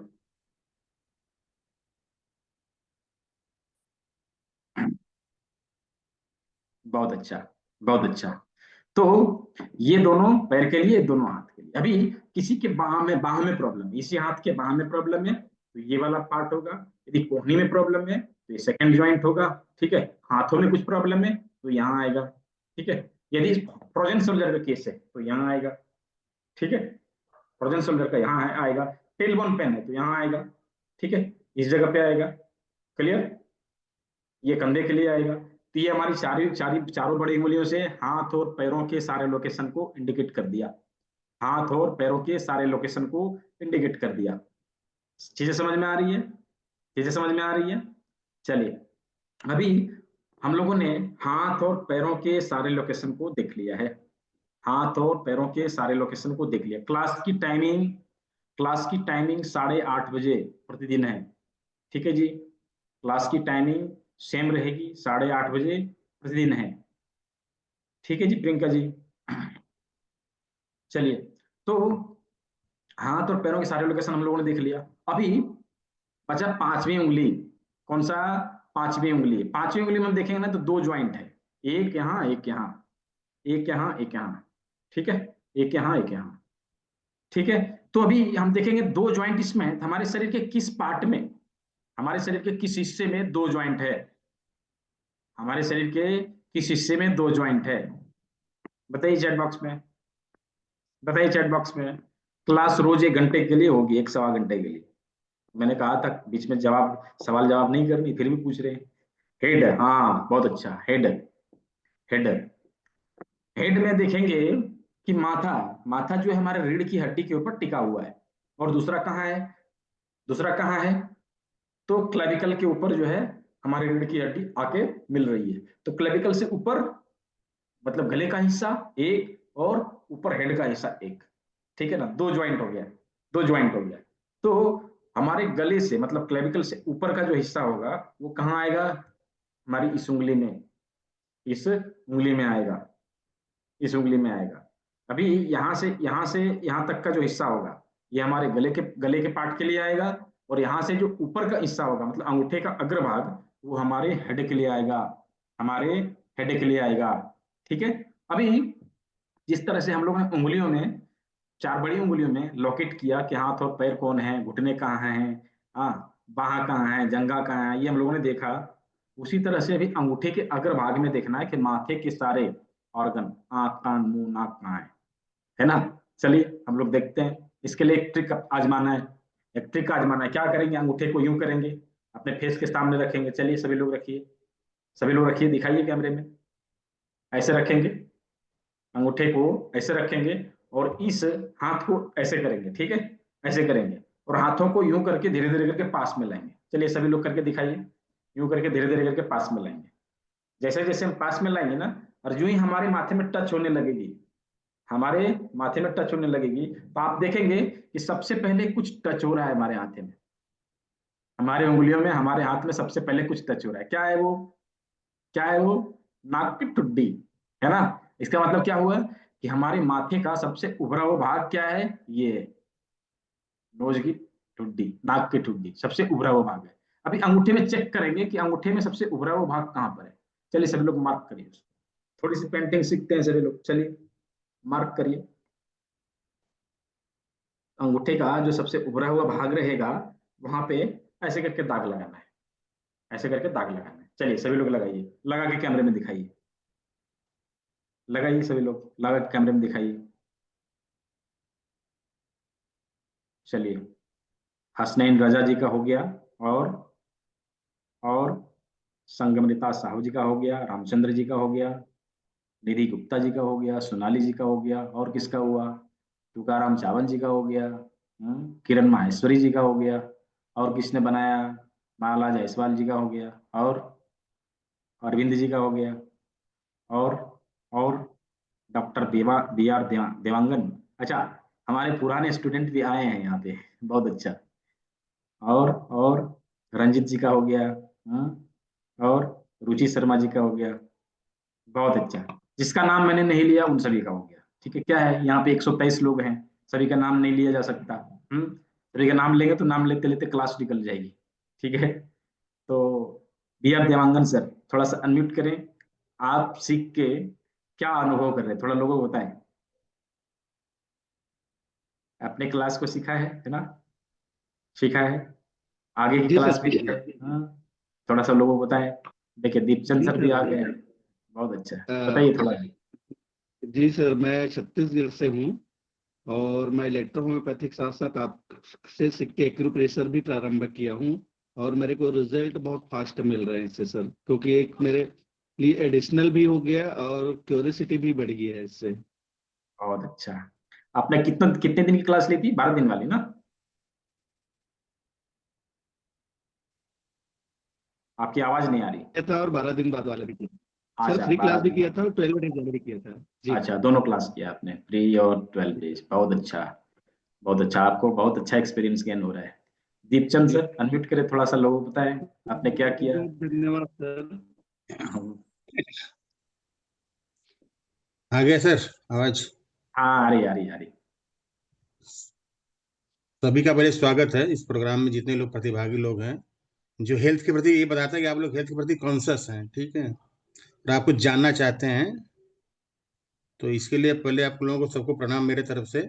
बहुत अच्छा, बहुत अच्छा। तो ये दोनों पैर के लिए, दोनों हाथ के लिए। अभी किसी के बाह में प्रॉब्लम है, इसी हाथ के बाह में प्रॉब्लम है तो ये वाला पार्ट होगा। यदि कोहनी में प्रॉब्लम है तो ये सेकंड ज्वाइंट होगा। ठीक है, हाथों में कुछ प्रॉब्लम है तो यहाँ आएगा। ठीक है, यदि फ्रोजन शोल्डर का केस है तो यहाँ आएगा। ठीक है, फ्रोजन शोल्डर का यहाँ आएगा। टेल बोन पेन है तो यहाँ आएगा। ठीक है, इस जगह पे आएगा। क्लियर? ये कंधे के लिए आएगा। तो ये हमारी चारों बड़ी उंगलियों से हाथ और पैरों के सारे लोकेशन को इंडिकेट कर दिया। हाथ और पैरों के सारे लोकेशन को इंडिकेट कर दिया। चीजें समझ में आ रही है? चीजें समझ में आ रही है? चलिए, अभी हम लोगों ने हाथ और पैरों के सारे लोकेशन को देख लिया है। हाथ और पैरों के सारे लोकेशन को देख लिया। क्लास की टाइमिंग 8:30 बजे प्रतिदिन है। ठीक है जी, क्लास की टाइमिंग सेम रहेगी, 8:30 बजे प्रतिदिन है। ठीक है जी प्रियंका जी? चलिए, तो हाथ और पैरों के सारे लोकेशन हम लोगों ने देख लिया। अभी बचा पांचवी उंगली। कौन सा? पांचवी उंगली। पांचवी उंगली में हम देखेंगे ना तो दो ज्वाइंट है, एक यहाँ एक यहाँ, एक यहाँ एक यहाँ, ठीक है, एक यहाँ एक यहाँ, ठीक है। तो अभी हम देखेंगे दो ज्वाइंट इसमें है, हमारे शरीर के किस पार्ट में, हमारे शरीर के किस हिस्से में दो ज्वाइंट है, हमारे शरीर के किस हिस्से में दो ज्वाइंट है, बताइए चैट बॉक्स में, बताइए चैट बॉक्स में। क्लास रोज 1 घंटे के लिए होगी, 1 सवा घंटे के लिए। मैंने कहा था बीच में जवाब, सवाल जवाब नहीं करनी, फिर भी पूछ रहे हैं। हेड, हाँ बहुत अच्छा, हेड, हेड, हेड में देखेंगे कि माथा, माथा जो है हमारे रीढ़ की हड्डी के ऊपर टिका हुआ है। और दूसरा कहाँ है? दूसरा कहाँ है? तो क्लेविकल के ऊपर जो है हमारे रीढ़ की हड्डी आके मिल रही है। तो क्लेविकल से ऊपर मतलब गले का हिस्सा एक, और ऊपर हेड का हिस्सा एक, ठीक है ना, दो ज्वाइंट हो गया, दो ज्वाइंट हो गया। तो हमारे गले से मतलब क्लेविकल से ऊपर का जो हिस्सा होगा वो कहाँ आएगा? हमारी इस उंगली में, इस उंगली में आएगा, इस उंगली में आएगा। अभी यहाँ तक का जो हिस्सा होगा ये हमारे गले के पार्ट के लिए आएगा, और यहाँ से जो ऊपर का हिस्सा होगा मतलब अंगूठे का अग्रभाग वो हमारे हेड के लिए आएगा, हमारे हेड के लिए आएगा, ठीक है। अभी जिस तरह से हम लोगों ने उंगलियों में, चार बड़ी उंगलियों में लोकेट किया कि हाथ और पैर कौन है, घुटने कहाँ हैं, हाँ बाਹਾਂ कहाँ है, जंगा कहाँ है, ये हम लोगों ने देखा। उसी तरह से अभी अंगूठे के अग्रभाग में देखना है कि माथे के सारे ऑर्गन, आंख कान मुंह नाक कहाँ है ना। चलिए हम लोग देखते हैं। इसके लिए एक ट्रिक आजमाना है, एक ट्रिक आजमाना है। क्या करेंगे? अंगूठे को यूं करेंगे, अपने फेस के सामने रखेंगे। चलिए सभी लोग रखिए, सभी लोग रखिए, दिखाइए कैमरे में। ऐसे रखेंगे, अंगूठे को ऐसे रखेंगे, और इस हाथ को ऐसे करेंगे, ठीक है, ऐसे करेंगे, और हाथों को यूं करके धीरे धीरे करके पास में लाएंगे। चलिए सभी लोग करके दिखाइए, यूं करके धीरे धीरे करके पास में लाएंगे। जैसे जैसे हम पास में लाएंगे ना, और यूं ही हमारे माथे में टच होने लगेगी, हमारे माथे में टच होने लगेगी, तो आप देखेंगे कि सबसे पहले कुछ टच हो रहा है हमारे हाथे में, हमारे उंगलियों में, हमारे हाथ में सबसे पहले कुछ टच हो रहा है। क्या है वो? क्या है वो? नाक की ठुड्डी, है ना। इसका मतलब क्या हुआ कि हमारे माथे का सबसे उभरा हुआ भाग क्या है? ये नोज की ठुड्डी, नाक की ठुड्डी सबसे उभरा हुआ भाग है। अभी अंगूठे में चेक करेंगे कि अंगूठे में सबसे उभरा हुआ भाग कहाँ पर है। चलिए सभी लोग मार्क करिए उसको। थोड़ी सी पेंटिंग सीखते हैं सभी लोग, चलिए मार्क करिए। अंगूठे का जो सबसे उभरा हुआ भाग रहेगा वहां पे ऐसे करके दाग लगाना है, ऐसे करके दाग लगाना है। चलिए सभी लोग लगाइए, लगा के कैमरे में दिखाइए, लगाइए सभी लोग, लगा के कैमरे में दिखाइए। चलिए, हसनैन रजा जी का हो गया, और और संगमरिता साहू जी का हो गया, रामचंद्र जी का हो गया, निधि गुप्ता जी का हो गया, सोनाली जी का हो गया, और किसका हुआ? तुकाराम चावल जी का हो गया, किरण माहेश्वरी जी का हो गया, और किसने बनाया? माला जायसवाल जी का हो गया, और अरविंद जी का हो गया, और और डॉक्टर देवांगन। अच्छा, हमारे पुराने स्टूडेंट भी आए हैं यहाँ पे, बहुत अच्छा। और रंजित जी का हो गया, और रुचि शर्मा जी का हो गया, बहुत अच्छा। जिसका नाम मैंने नहीं लिया उन सभी का हो गया, ठीक है। क्या है, यहाँ पे 123 लोग हैं, सभी का नाम नहीं लिया जा सकता। सभी का नाम लेंगे तो नाम लेते लेते क्लास निकल जाएगी, ठीक है। तो B.R. देवांगन सर, थोड़ा सा अनम्यूट करें। आप सीख के क्या अनुभव कर रहे हैं, थोड़ा लोगों को बताएं। अपने क्लास को सीखा है ना, सीखा है, आगे की जी क्लास सर। भी है। हाँ, थोड़ा सा लोगों को बताएं। देखिए दीपचंद जी सर भी सर। आ गए हैं, बहुत अच्छा, अ, बताइए थोड़ा। जी सर, मैं छत्तीसगढ़ से हूँ और मैं इलेक्ट्रो होम्योपैथिक साथ साथ आपसे सीख के एक्यूप्रेशर भी प्रारंभ किया हूँ। और मेरे को रिजल्ट बहुत फास्ट मिल रहे हैं इससे सर, क्योंकि एक मेरे लिए एडिशनल भी हो गया और क्यूरियोसिटी भी बढ़ गई है इससे। बहुत अच्छा। आपने कितने कितने दिन की क्लास ली थी? 12 दिन वाली ना? आपकी आवाज नहीं आ रही। किया था और 12 दिन बाद वाला भी किया सर। अच्छा, फ्री क्लास 12 भी दिन किया वाली। था और 12 डेज वाला भी किया था जी। अच्छा, दोनों क्लास किया आपने, प्री और 12 डेज, बहुत अच्छा, बहुत अच्छा। आपको बहुत अच्छा एक्सपीरियंस गेन हो रहा है। दीपचंद जी सर अनम्यूट करें, थोड़ा सा लोगों को बताएं आपने क्या बहुत किया। बहुत धन्यवाद सर। आ गया सर आवाज? हाँ, आ रही आ रही आ रही। सभी का पहले स्वागत है इस प्रोग्राम में, जितने लोग प्रतिभागी लोग हैं। जो हेल्थ के प्रति, ये बताता है कि आप लोग हेल्थ के प्रति कॉन्शियस हैं, ठीक है, और आप कुछ जानना चाहते हैं। तो इसके लिए पहले आप लोगों को सबको प्रणाम मेरे तरफ से।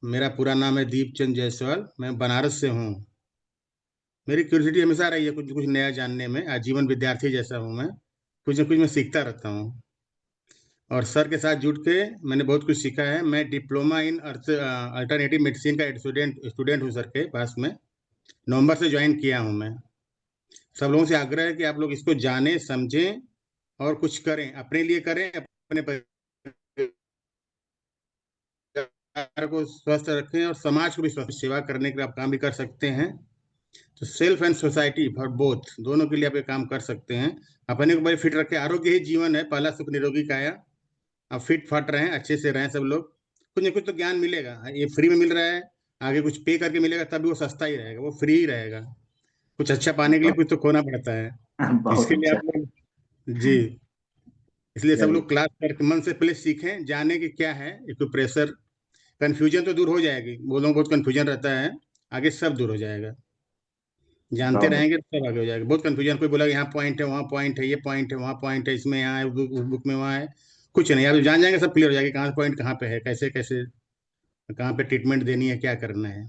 मेरा पूरा नाम है दीपचंद जायसवाल, मैं बनारस से हूँ। मेरी क्यूरियोसिटी हमेशा रही है कुछ कुछ नया जानने में, आजीवन विद्यार्थी जैसा हूँ मैं, कुछ न कुछ मैं सीखता रहता हूँ। और सर के साथ जुड़ के मैंने बहुत कुछ सीखा है। मैं डिप्लोमा इन अल्टरनेटिव मेडिसिन का स्टूडेंट हूँ सर के पास में। नवंबर से ज्वाइन किया हूँ मैं। सब लोगों से आग्रह है कि आप लोग इसको जानें, समझें और कुछ करें, अपने लिए करें, अपने परिवार को स्वस्थ रखें और समाज को भी स्वस्थ, सेवा करने के लिए आप काम भी कर सकते हैं। तो self and society for both, दोनों के लिए आप ये काम कर सकते हैं। अपने को बड़े फिट रखें, आरोग्य ही जीवन है, पहला सुख निरोगी काया। आप फिट फाट रहें, अच्छे से रहें सब लोग। कुछ न कुछ तो ज्ञान मिलेगा, ये फ्री में मिल रहा है, आगे कुछ पे करके मिलेगा तब भी वो सस्ता ही रहेगा, वो फ्री ही रहेगा। कुछ अच्छा पाने के लिए कुछ तो खोना पड़ता है। तो बहुत इसके लिए अच्छा। आप लोग, जी, इसलिए सब चलिए, लोग क्लास करके मन से पहले सीखें, जाने कि क्या है प्रेशर। कन्फ्यूजन तो दूर हो जाएगी, वो लोगों को बहुत कन्फ्यूजन रहता है, आगे सब दूर हो जाएगा। जानते बहुत रहेंगे तो सब आगे हो जाएगा। बहुत कन्फ्यूजन, कोई बोला यहाँ पॉइंट है, वहाँ पॉइंट है, ये पॉइंट है, वहाँ पॉइंट है, इसमें यहाँ है, उस बुक में वहाँ है। कुछ नहीं, आप जान जाएंगे, सब क्लियर हो जाएगा कहाँ पॉइंट कहाँ पे है, कैसे कैसे कहाँ पे ट्रीटमेंट देनी है, क्या करना है।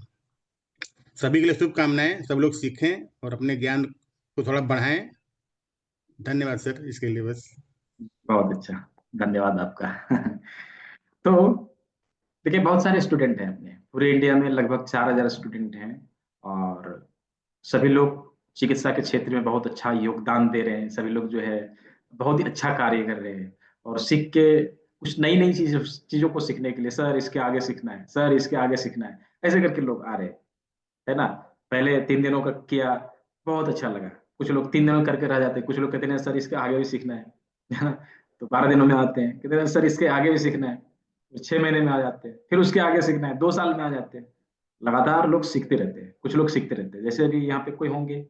सभी के लिए शुभकामनाएं, सब लोग सीखें और अपने ज्ञान को थोड़ा बढ़ाएं। धन्यवाद सर इसके लिए बस। बहुत अच्छा, धन्यवाद आपका। तो देखिए, बहुत सारे स्टूडेंट हैं अपने पूरे इंडिया में, लगभग 4,000 स्टूडेंट हैं। और सभी लोग चिकित्सा के क्षेत्र में बहुत अच्छा योगदान दे रहे हैं। सभी लोग जो है बहुत ही अच्छा कार्य कर रहे हैं, और सीख के कुछ नई नई चीजों को सीखने के लिए, सर इसके आगे सीखना है, सर इसके आगे सीखना है, ऐसे करके लोग आ रहे हैं, है ना। पहले 3 दिनों का किया, बहुत अच्छा लगा। कुछ लोग 3 दिनों करके रह जाते हैं, कुछ लोग कहते हैं सर इसके आगे भी सीखना है ना। तो 12 दिनों में आते हैं, कहते हैं सर इसके आगे भी सीखना है। 6 महीने में आ जाते हैं, फिर उसके आगे सीखना है, 2 साल में आ जाते हैं। लगातार लोग सीखते रहते हैं, कुछ लोग सीखते रहते हैं। जैसे अभी यहाँ पे कोई होंगे,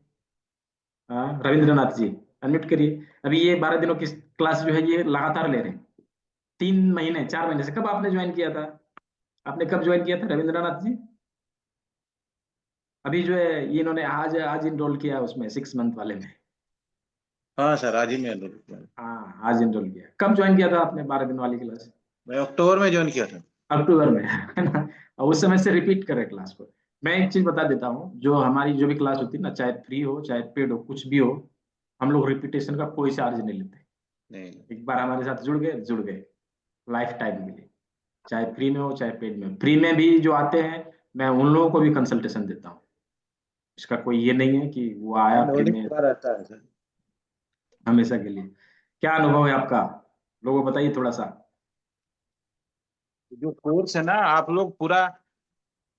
रविंद्रनाथ जी, अनम्यूट करिए। अभी ये 12 दिनों की क्लास जो है ये लगातार ले रहे हैं, 3 महीने 4 महीने से। कब आपने ज्वाइन किया था? आपने कब ज्वाइन किया था रविंद्रनाथ जी? अभी जो है ये इन्होंने आज आज इनरोल किया है उसमें 6 मंथ वाले में। हाँ सर, आज ही मैं enroll किया। हाँ, आज इनरोल किया। कब ज्वाइन किया था आपने 12 दिन वाली क्लास? मैं अक्टूबर में ज्वाइन किया था। अक्टूबर में, है ना। और उस समय से रिपीट कर रहे क्लास को। मैं एक चीज बता देता हूँ, जो हमारी जो भी क्लास होती है ना, चाहे फ्री हो चाहे पेड हो, कुछ भी हो, हम लोग रिपीटेशन का कोई चार्ज नहीं लेते। नहीं, एक बार हमारे साथ जुड़ गए लाइफ टाइम के लिए, चाहे फ्री में हो चाहे पेड में हो। फ्री में भी जो आते हैं, मैं उन लोगों को भी कंसल्टेशन देता हूँ। इसका कोई ये नहीं है कि वो आया फ्री नॉलेज में पूरा रहता है सर। हमेशा के लिए। क्या अनुभव है आपका, लोगों बताइए थोड़ा सा। जो कोर्स है ना, आप लोग पूरा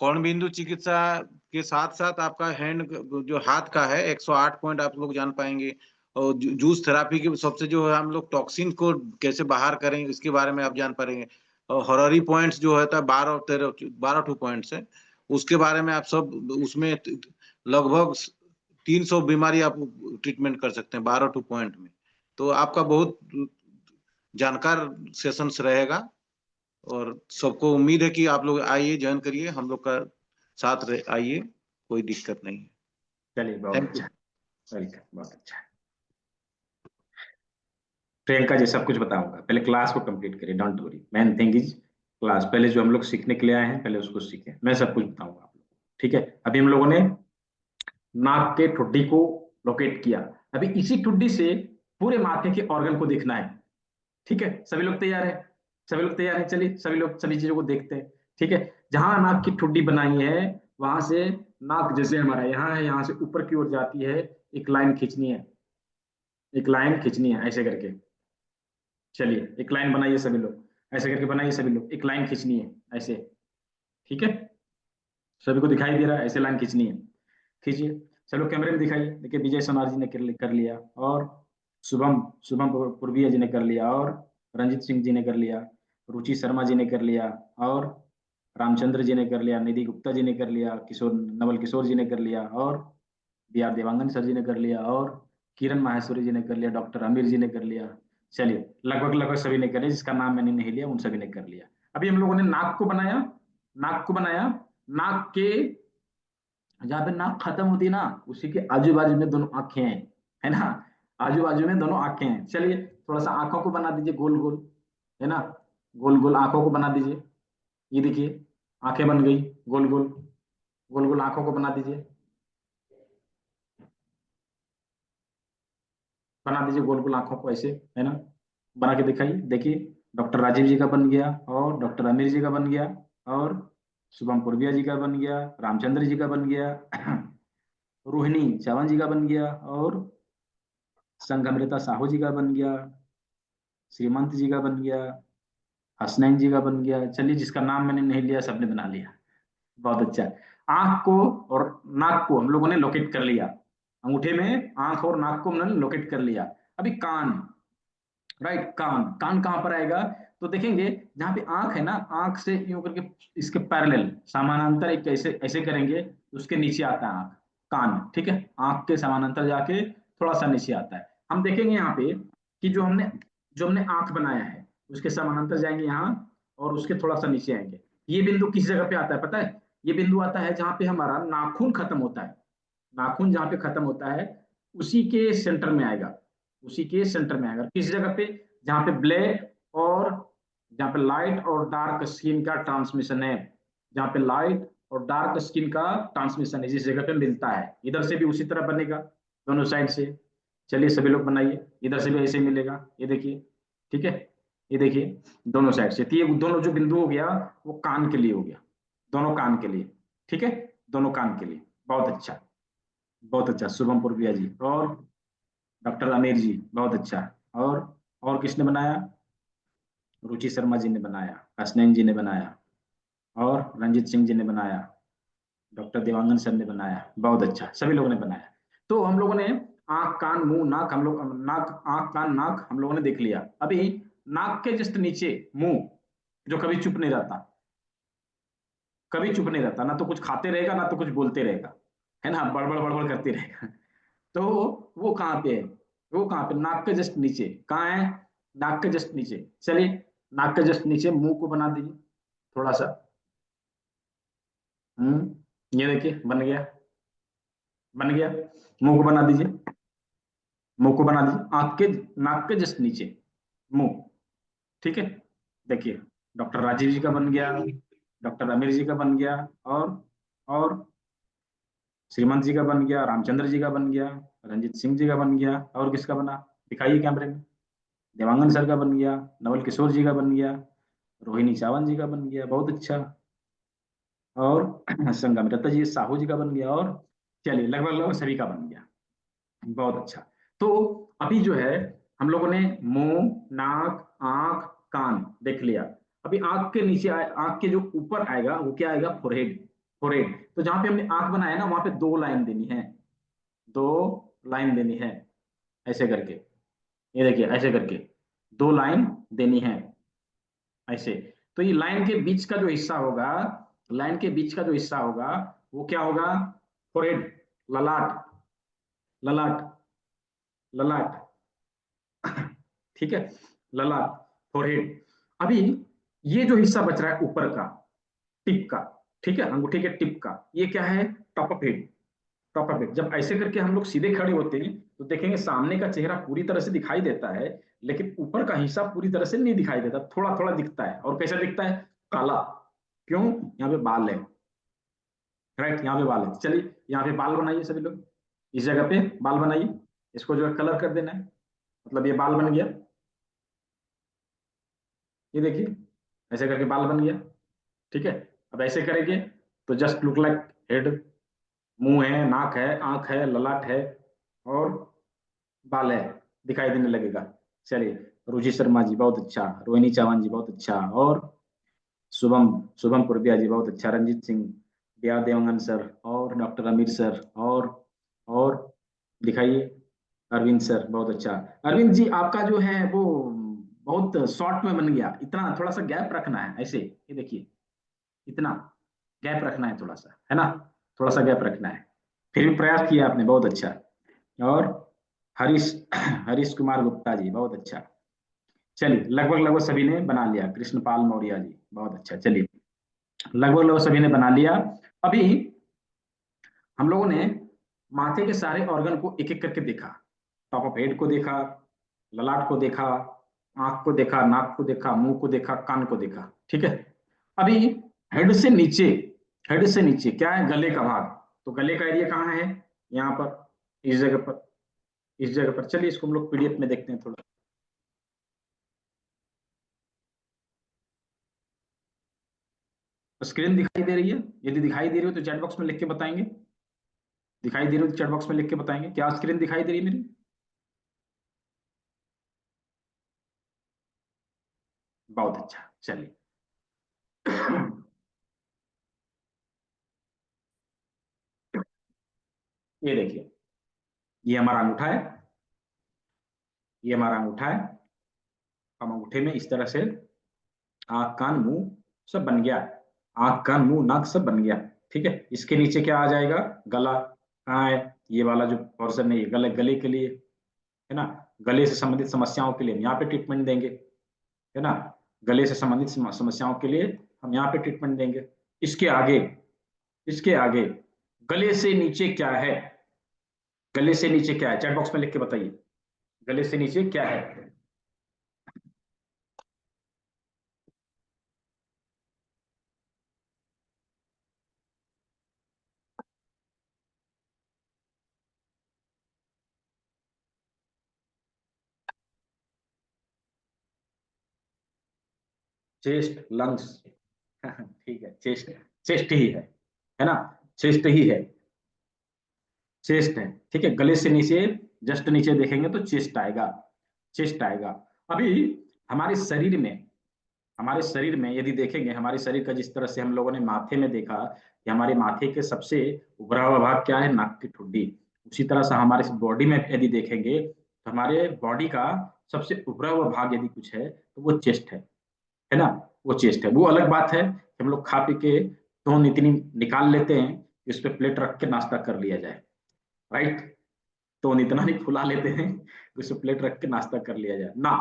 कौन बिंदु चिकित्सा के साथ साथ आपका हैंड, जो हाथ का है, 108 पॉइंट आप लोग जान पाएंगे। और जूस थेरापी के सबसे जो है, हम लोग टॉक्सिन को कैसे बाहर करें इसके बारे में आप जान पाएंगे। और हॉररी पॉइंट्स जो होता है 12 पॉइंट्स है, उसके बारे में आप सब, उसमें लगभग 300 बीमारी आप ट्रीटमेंट कर सकते हैं 12 पॉइंट में। तो आपका बहुत जानकार सेशंस रहेगा। और सबको उम्मीद है कि आप लोग आइए, ज्वाइन करिए, हम लोग का साथ आइए, कोई दिक्कत नहीं है। चलिए, बहुत थैंक यू। अच्छा, वेलकम, बहुत अच्छा। प्रियंका जी सब कुछ बताऊंगा, पहले क्लास को कंप्लीट करिए, don't worry. Main thing is class. पहले जो हम लोग सीखने के लिए आए हैं, पहले उसको सीखें। मैं सब कुछ बताऊंगा आप लोग को, ठीक है। अभी हम लोगों ने नाक के ठुड्डी को लोकेट किया। अभी इसी ठुड्डी से पूरे माथे के ऑर्गन को देखना है, ठीक है। सभी लोग तैयार है? सभी लोग तैयार है? चलिए सभी लोग सभी चीजों को देखते हैं, ठीक है। जहां नाक की ठुड्डी बनाई है, वहां से नाक जैसे हमारा यहाँ है, यहाँ से ऊपर की ओर जाती है, एक लाइन खींचनी है, एक लाइन खींचनी है ऐसे करके। चलिए एक लाइन बनाइए सभी लोग, ऐसे करके बनाइए सभी लोग, एक लाइन खींचनी है ऐसे, ठीक है। सभी को दिखाई दे रहा है? ऐसे लाइन खींचनी है, खींचिए। चलो कैमरे में दिखाइए। देखिए, विजय सोनार जी ने कर लिया, और शुभम शुभम पूर्विया जी ने कर लिया, और रंजीत सिंह जी ने कर लिया, रुचि शर्मा जी ने कर लिया, और रामचंद्र जी ने कर लिया, निधि गुप्ता जी ने कर लिया, किशोर नवल किशोर जी ने कर लिया, और बी आर देवांगन सर जी ने कर लिया, और किरण माहेश्वरी जी ने कर लिया, डॉक्टर आमिर जी ने कर लिया। चलिए लगभग लगभग सभी ने कर लिया, जिसका नाम मैंने नहीं लिया उन सभी ने कर लिया। अभी हम लोगों ने नाक को बनाया, नाक को बनाया, नाक के जहां पे नाक खत्म होती है ना उसी के आजू बाजू में दोनों आंखें हैं, है ना, आजू बाजू में दोनों आंखें हैं। चलिए थोड़ा सा आंखों को बना दीजिए गोल गोल, है ना, गोल गोल आंखों को बना दीजिए। ये देखिए आंखें बन गई गोल गोल, गोल गोल आंखों को बना दीजिए, बना दीजिए गोल गोल आंखों को ऐसे, है ना, बना के दिखाइए। देखिए डॉक्टर राजीव जी का बन गया, और डॉक्टर आमिर जी का बन गया, और शुभम पुरबिया जी का बन गया, रामचंद्र जी का बन गया, रोहिणी चौहान जी का बन गया, और संघमित्रा साहू जी का बन गया, श्रीमंत जी का बन गया, हसनैन जी का बन गया। चलिए जिसका नाम मैंने नहीं लिया सबने बना लिया, बहुत अच्छा। आंख को और नाक को हम लोगों ने लोकेट कर लिया, अंगूठे में आंख और नाक को हमने लोकेट कर लिया। अभी कान, राइट, कान, कान कहां पर आएगा, तो देखेंगे जहां पे आंख है ना, आंख से यूं करके इसके पैरेलल समानांतर एक ऐसे ऐसे करेंगे, उसके नीचे आता है आंख, कान, ठीक है, आंख के समानांतर जाके थोड़ा सा नीचे आता है। हम देखेंगे यहाँ पे कि जो हमने आंख बनाया है उसके समानांतर जाएंगे यहाँ, और उसके थोड़ा सा नीचे आएंगे। ये बिंदु किस जगह पे आता है पता है, ये बिंदु आता है जहां पे हमारा नाखून खत्म होता है, नाखून जहां पे खत्म होता है उसी के सेंटर में आएगा, उसी के सेंटर में आएगा। किस जगह पे, जहां पे ब्लैक और जहां पे लाइट और डार्क स्किन का ट्रांसमिशन है, जहां पे लाइट और डार्क स्किन का ट्रांसमिशन है, जिस जगह पे मिलता है, इधर से भी उसी तरह बनेगा दोनों साइड से। चलिए सभी लोग बनाइए, इधर से भी ऐसे मिलेगा, ये देखिए, ठीक है, ये देखिए दोनों साइड से। तो ये दोनों जो बिंदु हो गया वो कान के लिए हो गया, दोनों कान के लिए, ठीक है, दोनों कान के लिए। बहुत अच्छा, बहुत अच्छा शुभम पुरबिया जी, और डॉक्टर आमिर जी, बहुत अच्छा। और किसने बनाया, रुचि शर्मा जी ने बनाया, हसनैन जी ने बनाया, और रंजीत सिंह जी ने बनाया, डॉक्टर देवांगन सर ने बनाया, बहुत अच्छा, सभी लोगों ने बनाया। तो हम लोगों ने आंख कान मुंह नाक, हम लोग नाक आंख कान नाक हम लोगों ने देख लिया। अभी नाक के जस्ट नीचे मुंह, जो कभी चुप नहीं रहता, कभी चुप नहीं रहता, ना तो कुछ खाते रहेगा ना तो कुछ बोलते रहेगा, है ना, बड़बड़ बड़बड़ करते रहेगा। तो वो कहाँ पे है, वो कहाँ पे, नाक के जस्ट नीचे, कहाँ है, नाक के जस्ट नीचे। चलिए नाक के जस्ट नीचे मुंह को बना दीजिए थोड़ा सा, ये देखिए बन गया, बन गया, मुंह को बना दीजिए, मुंह को बना दीजिए, आंख के नाक के जस्ट नीचे मुंह, ठीक है। देखिए डॉक्टर राजीव जी का बन गया, डॉक्टर आमिर जी का बन गया, और श्रीमंत जी का बन गया, रामचंद्र जी का बन गया, रंजीत सिंह जी का बन गया, और किसका बना, दिखाइए कैमरे में, देवांगन सर का बन गया, नवल किशोर जी का बन गया, रोहिणी चावल जी का बन गया, बहुत अच्छा, और संगमित्रा जी साहू जी का बन गया, और चलिए लगभग लगभग सभी का बन गया, बहुत अच्छा। तो अभी जो है हम लोगों ने मुंह नाक आंख कान देख लिया। अभी आंख के नीचे आंख के जो ऊपर आएगा वो क्या आएगा, फोरहेड, फोरहेड। तो जहां पे हमने आंख बनाया ना वहां पे दो लाइन देनी है, दो लाइन देनी है, ऐसे करके, ये देखिए ऐसे करके दो लाइन देनी है ऐसे। तो ये लाइन के बीच का जो हिस्सा होगा, लाइन के बीच का जो हिस्सा होगा वो क्या होगा, फोरहेड, ललाट, ललाट, ललाट, ठीक है, ललाट, फोरहेड। अभी ये जो हिस्सा बच रहा है ऊपर का, टिप का, ठीक है, अंगूठे के टिप का, ये क्या है, top of head, top of head. जब ऐसे करके हम लोग सीधे खड़े होते हैं तो देखेंगे सामने का चेहरा पूरी तरह से दिखाई देता है, लेकिन ऊपर का हिस्सा पूरी तरह से नहीं दिखाई देता, थोड़ा थोड़ा दिखता है। और कैसा दिखता है, काला, क्यों, यहाँ पे बाल है, राइट, यहाँ पे बाल है। चलिए यहाँ पे बाल बनाइए सभी लोग, इस जगह पे बाल बनाइए, इसको जो है कलर कर देना है, मतलब ये बाल बन गया, ये देखिए ऐसे करके बाल बन गया, ठीक है। अब ऐसे करेंगे तो जस्ट लुक लाइक हेड, मुंह है, नाक है, आंख है, ललाट है, और बाल है, दिखाई देने लगेगा। चलिए रुचि शर्मा जी बहुत अच्छा, रोहिणी चौहान जी बहुत अच्छा, और शुभम शुभम पुरबिया जी बहुत अच्छा, रंजीत सिंह, दिया देवांगन सर, और डॉक्टर आमिर सर, और दिखाइए अरविंद सर, बहुत अच्छा। अरविंद जी आपका जो है वो बहुत शॉर्ट में बन गया, इतना थोड़ा सा गैप रखना है ऐसे, ये देखिए इतना गैप रखना है थोड़ा सा, है ना, थोड़ा सा गैप रखना है। फिर भी प्रयास किया आपने, बहुत अच्छा। और हरीश हरीश कुमार गुप्ता जी बहुत अच्छा। चलिए लगभग लगभग सभी ने बना लिया, कृष्णपाल मौर्य जी बहुत अच्छा, चलिए लगभग सभी ने बना लिया। अभी हम लोगों ने माथे के सारे ऑर्गन को एक एक करके देखा, टॉप ऑफ हेड को देखा, ललाट को देखा, आंख को देखा, नाक को देखा, मुंह को देखा, कान को देखा, ठीक है। अभी हेड से नीचे, हेड से नीचे क्या है, गले का भाग। तो गले का एरिया कहाँ है, यहाँ पर, इस जगह पर, इस जगह पर। चलिए इसको हम लोग पीडीएफ में देखते हैं थोड़ा। स्क्रीन दिखाई दे रही है? यदि दिखाई दे रही हो तो चैट बॉक्स में लिख के बताएंगे। दिखाई दे रही हो तो चैट बॉक्स में लिख के बताएंगे, क्या स्क्रीन दिखाई दे रही है मेरी? बहुत अच्छा, चलिए ये देखिए, ये हमारा अंगूठा है, ये हमारा अंगूठा है। हम अंगूठे में इस तरह से आंख कान मुंह सब बन गया, आंख कान मुंह नाक सब बन गया, ठीक है। इसके नीचे क्या आ जाएगा, गला। कहाँ है, ये वाला जो पोर्शन है, ये गले, गले के लिए है ना, गले से संबंधित समस्याओं के लिए हम यहाँ पे ट्रीटमेंट देंगे, है ना। गले से संबंधित समस्याओं के लिए हम यहाँ पे ट्रीटमेंट देंगे। इसके आगे, इसके आगे गले से नीचे क्या है, गले से नीचे क्या है, चैट बॉक्स में लिख के बताइए, गले से नीचे क्या है। चेस्ट, लंग्स ठीक है, चेस्ट, चेस्ट ही है ना, चेस्ट ही है, चेस्ट है, ठीक है। गले से नीचे, जस्ट नीचे देखेंगे तो चेस्ट आएगा, चेस्ट आएगा। अभी हमारे शरीर में, हमारे शरीर में यदि देखेंगे, हमारे शरीर का जिस तरह से हम लोगों ने माथे में देखा कि हमारे माथे के सबसे उभरा हुआ भाग क्या है, नाक की ठुड्डी। उसी तरह से हमारे बॉडी में यदि देखेंगे तो हमारे बॉडी का सबसे उभरा हुआ भाग यदि कुछ है तो वो चेस्ट है ना, वो चेस्ट है। वो अलग बात है कि हम लोग खा पी के तो इतनी निकाल लेते हैं कि उस पर प्लेट रख के नाश्ता कर लिया जाए, राइट। तो इतना नहीं फुला लेते हैं कि उस पर प्लेट रख के नाश्ता कर लिया जाए ना,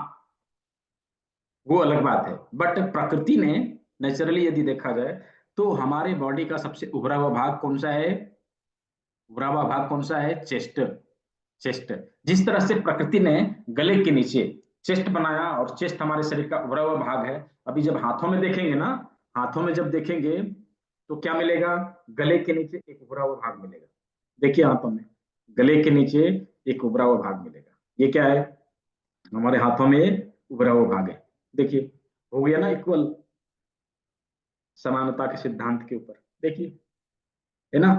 वो अलग बात है। बट प्रकृति ने नेचुरली यदि देखा जाए तो हमारे बॉडी का सबसे उभरा हुआ भाग कौन सा है, उभरा हुआ भाग कौन सा है, चेस्ट, चेस्ट। जिस तरह से प्रकृति ने गले के नीचे चेस्ट बनाया और चेस्ट हमारे शरीर का उभरा हुआ भाग है। अभी जब हाथों में देखेंगे ना, हाथों में जब देखेंगे तो क्या मिलेगा, गले के नीचे एक उभरा हुआ भाग मिलेगा। देखिए हाथों में गले के नीचे एक उभरा हुआ भाग मिलेगा, ये क्या है, हमारे हाथों में उभरा हुआ भाग है। देखिए हो गया ना इक्वल, समानता के सिद्धांत के ऊपर, देखिए है ना।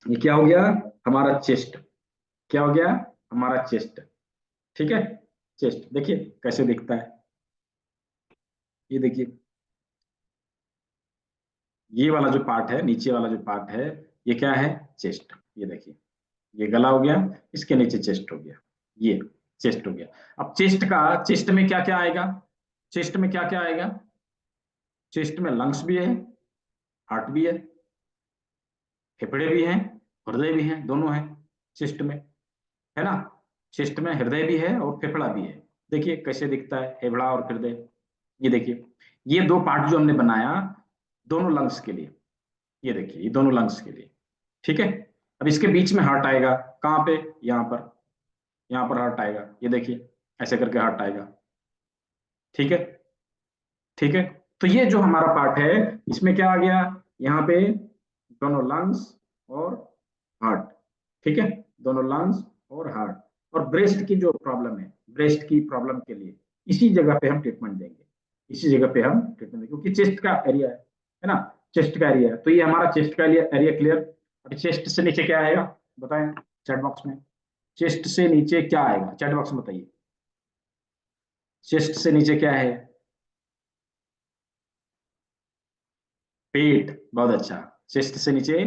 ये क्या हो गया, हमारा चेस्ट, क्या हो गया, हमारा चेस्ट, ठीक है। चेस्ट देखिए कैसे दिखता है, ये देखिए, ये वाला जो पार्ट है, नीचे वाला जो पार्ट है, ये क्या है, चेस्ट। ये देखिए, ये गला हो गया, इसके नीचे चेस्ट हो गया, ये चेस्ट हो गया। अब चेस्ट का, चेस्ट में क्या क्या आएगा, चेस्ट में क्या क्या आएगा, चेस्ट में लंग्स भी है, हार्ट भी है, फेफड़े भी हैं, हृदय भी है, दोनों है चेस्ट में, है ना। चेस्ट में हृदय भी है और फेफड़ा भी है। देखिए कैसे दिखता है फेफड़ा और हृदय, ये देखिए, ये दो पार्ट जो हमने बनाया दोनों लंग्स के लिए, ये देखिए ये दोनों लंग्स के लिए, ठीक है। अब इसके बीच में हार्ट आएगा, कहाँ पे, यहाँ पर, यहाँ पर हार्ट आएगा, ये देखिए ऐसे करके हार्ट आएगा, ठीक है, ठीक है। तो ये जो हमारा पार्ट है इसमें क्या आ गया, यहाँ पे दोनों लंग्स और हार्ट, ठीक है, दोनों लंग्स और हार्ट। और ब्रेस्ट की जो प्रॉब्लम है, ब्रेस्ट की प्रॉब्लम के लिए इसी जगह पे हम ट्रीटमेंट देंगे, इसी जगह पे हम ट्रीटमेंट देंगे, क्योंकि चेस्ट का एरिया है ना, चेस्ट का एरिया है। तो ये हमारा चेस्ट का एरिया क्लियर। अब चेस्ट से नीचे क्या आएगा बताएं चैट बॉक्स में, चेस्ट से नीचे क्या आएगा चैट बॉक्स में बताइए, चेस्ट से नीचे क्या है, पेट, बहुत अच्छा। चेस्ट से नीचे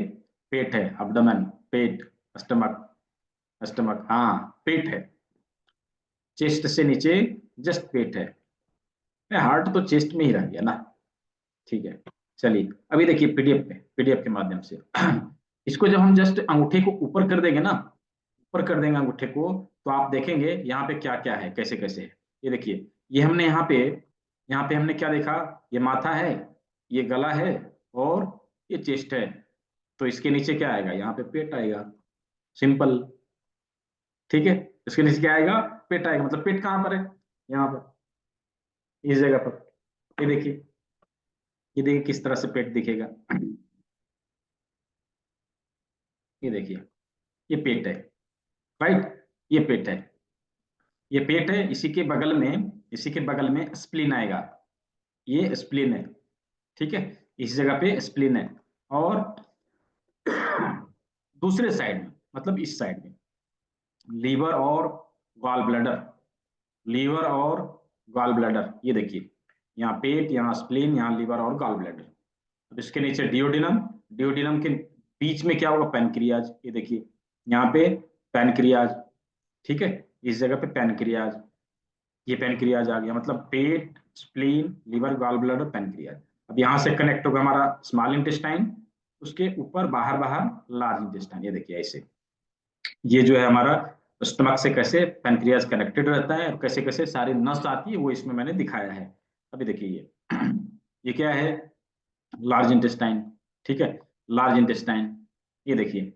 पेट है, अब्डोमेन, पेट, स्टमक, स्टमक, हाँ पेट है, चेस्ट से नीचे जस्ट पेट है। हार्ट तो चेस्ट में ही रह गया ना, ठीक है। चलिए अभी देखिए पीडीएफ में, पीडीएफ के माध्यम से इसको जब हम जस्ट अंगूठे को ऊपर कर देंगे ना, ऊपर कर देंगे अंगूठे को, तो आप देखेंगे यहाँ पे क्या क्या है, कैसे कैसे है। ये देखिए, ये हमने यहाँ पे, यहाँ पे हमने क्या देखा, ये माथा है, ये गला है और ये चेस्ट है, तो इसके नीचे क्या आएगा, यहाँ पे पेट आएगा, सिंपल। ठीक है, इसके नीचे क्या आएगा, पेट आएगा। मतलब पेट कहाँ पर है, यहाँ पर, इस जगह पर। ये देखिए किस तरह से पेट दिखेगा। ये देखिए, ये पेट है, राइट, ये पेट है, ये पेट है। इसी के बगल में स्प्लीन आएगा, ये स्प्लीन है। ठीक है, इस जगह पे स्प्लीन है। और दूसरे साइड में, मतलब इस साइड में लीवर और गॉल ब्लैडर, लीवर और गॉल ब्लैडर। ये देखिए, यहाँ पेट, यहाँ स्प्लीन, यहाँ लीवर और गॉल ब्लैडर। अब इसके नीचे डिओडिनम, डिओडिनम के बीच में क्या होगा, पैनक्रियाज। ये देखिए यहाँ पे पैनक्रियाज, ठीक है, इस जगह पे पैनक्रियाज, ये पैनक्रियाज आ गया। मतलब पेट, spleen, liver, gall bladder, pancreas. अब यहाँ से कनेक्ट होगा हमारा स्मॉल इंटेस्टाइन, उसके ऊपर बाहर बाहर लार्ज इंटेस्टाइन। ये देखिए ऐसे, ये जो है हमारा स्टमक से कैसे पैनक्रियाज कनेक्टेड रहता है और कैसे कैसे सारी नस आती है, वो इसमें मैंने दिखाया है। अभी देखिए ये क्या है, लार्ज इंटेस्टाइन। ठीक है, लार्ज इंटेस्टाइन, ये देखिए,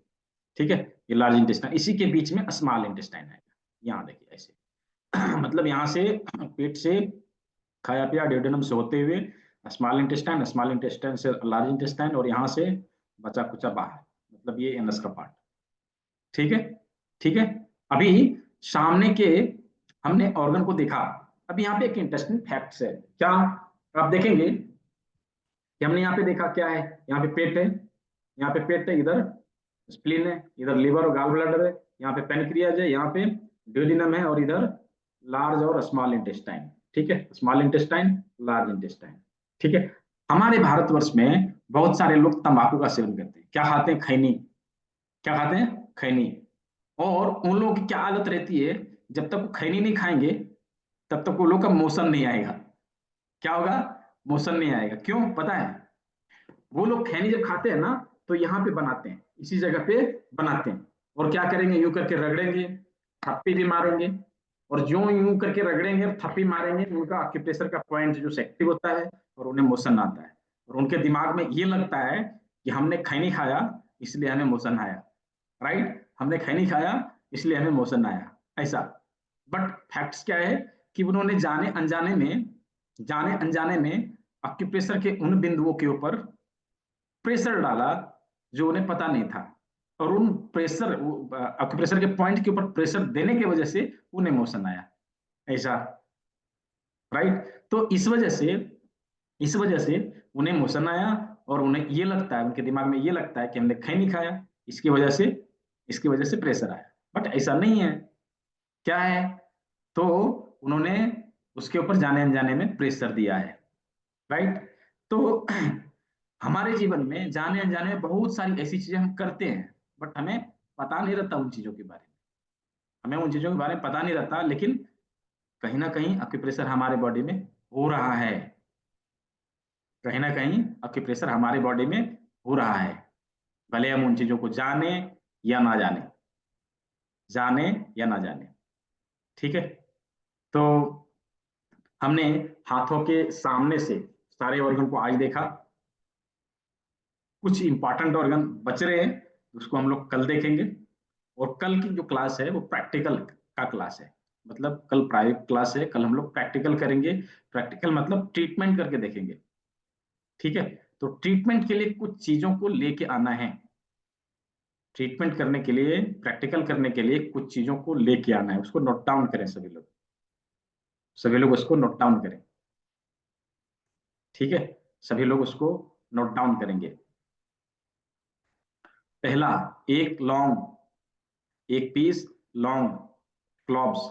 ठीक है, ये लार्ज इंटेस्टाइन, इसी के बीच में स्मॉल इंटेस्टाइन आएगा। यहाँ देखिए ऐसे मतलब यहाँ से पेट से खाया पिया डिओडेनम से होते हुए स्मॉल इंटेस्टाइन, स्मॉल इंटेस्टाइन से लार्ज इंटेस्टाइन, और यहाँ से बचा कुचा बाहर, मतलब ये एनस का पार्ट। ठीक है, ठीक है। अभी सामने के हमने ऑर्गन को देखा। अब यहाँ पे एक इंटरेस्टिंग फैक्ट्स है, क्या आप देखेंगे कि हमने यहाँ पे देखा क्या है, यहाँ पे पेट है, यहाँ पे पेट है, इधर स्प्लीन है, इधर लीवर और गॉल ब्लैडर है, यहाँ पे पैनक्रियाज है, यहाँ पे ड्यूडिनम है, और इधर लार्ज और स्मॉल इंटेस्टाइन। ठीक है, स्मॉल इंटेस्टाइन, लार्ज इंटेस्टाइन। ठीक है, हमारे भारतवर्ष में बहुत सारे लोग तंबाकू का सेवन करते हैं। क्या खाते हैं, खैनी। क्या खाते हैं, खैनी। और उन लोगों की क्या आदत रहती है, जब तक वो खैनी नहीं खाएंगे तब तक वो लोग का मोशन नहीं आएगा। क्या होगा, मोशन नहीं आएगा। क्यों पता है, वो लोग खैनी जब खाते हैं ना, तो यहाँ पे बनाते हैं, इसी जगह पे बनाते हैं, और क्या करेंगे, यूं करके रगड़ेंगे, थप्पी भी मारेंगे, और जो यूं करके रगड़ेंगे थप्पी मारेंगे, उनका एक्यूप्रेशर का पॉइंट जो एक्टिव होता है और उन्हें मोशन आता है, और उनके दिमाग में ये लगता है कि हमने खैनी खाया इसलिए हमें मोशन आया, राइट, हमने खैनी खाया इसलिए हमें मोशन आया, ऐसा। बट फैक्ट्स क्या है कि उन्होंने जाने अनजाने में एक्यूप्रेशर के उन बिंदुओं के ऊपर प्रेशर डाला जो उन्हें पता नहीं था, और उन प्रेशर, एक्यूप्रेशर के पॉइंट के ऊपर प्रेशर देने की वजह से उन्हें मोशन आया, ऐसा, राइट। तो इस वजह से उन्हें मोशन आया, और उन्हें ये लगता है, उनके दिमाग में ये लगता है कि हमने खैनी खाया, इसकी वजह से प्रेशर आया। बट ऐसा नहीं है, क्या है, तो उन्होंने उसके ऊपर जाने अनजाने में प्रेशर दिया है, राइट। तो हमारे जीवन में जाने अनजाने में बहुत सारी ऐसी चीजें हम करते हैं, बट हमें पता नहीं रहता उन चीजों के बारे में, हमें उन चीजों के बारे में पता नहीं रहता, लेकिन कहीं ना कहीं एक्यूप्रेशर हमारे बॉडी में हो रहा है, कहीं ना कहीं एक्यूप्रेशर हमारे बॉडी में हो रहा है, भले हम उन चीजों को जाने या ना जाने, जाने या ना जाने। ठीक है, तो हमने हाथों के सामने से सारे ऑर्गन को आज देखा, कुछ इंपॉर्टेंट ऑर्गन बच रहे हैं, उसको हम लोग कल देखेंगे, और कल की जो क्लास है वो प्रैक्टिकल का क्लास है, मतलब कल प्राइवेट क्लास है, कल हम लोग प्रैक्टिकल करेंगे। प्रैक्टिकल मतलब ट्रीटमेंट करके देखेंगे, ठीक है। तो ट्रीटमेंट के लिए कुछ चीजों को लेके आना है, ट्रीटमेंट करने के लिए, प्रैक्टिकल करने के लिए कुछ चीजों को लेके आना है, उसको नोट डाउन करें सभी लोग उसको नोट डाउन करें, ठीक है, सभी लोग उसको नोट डाउन करेंगे। पहला, एक पीस लौंग, क्लॉव्स,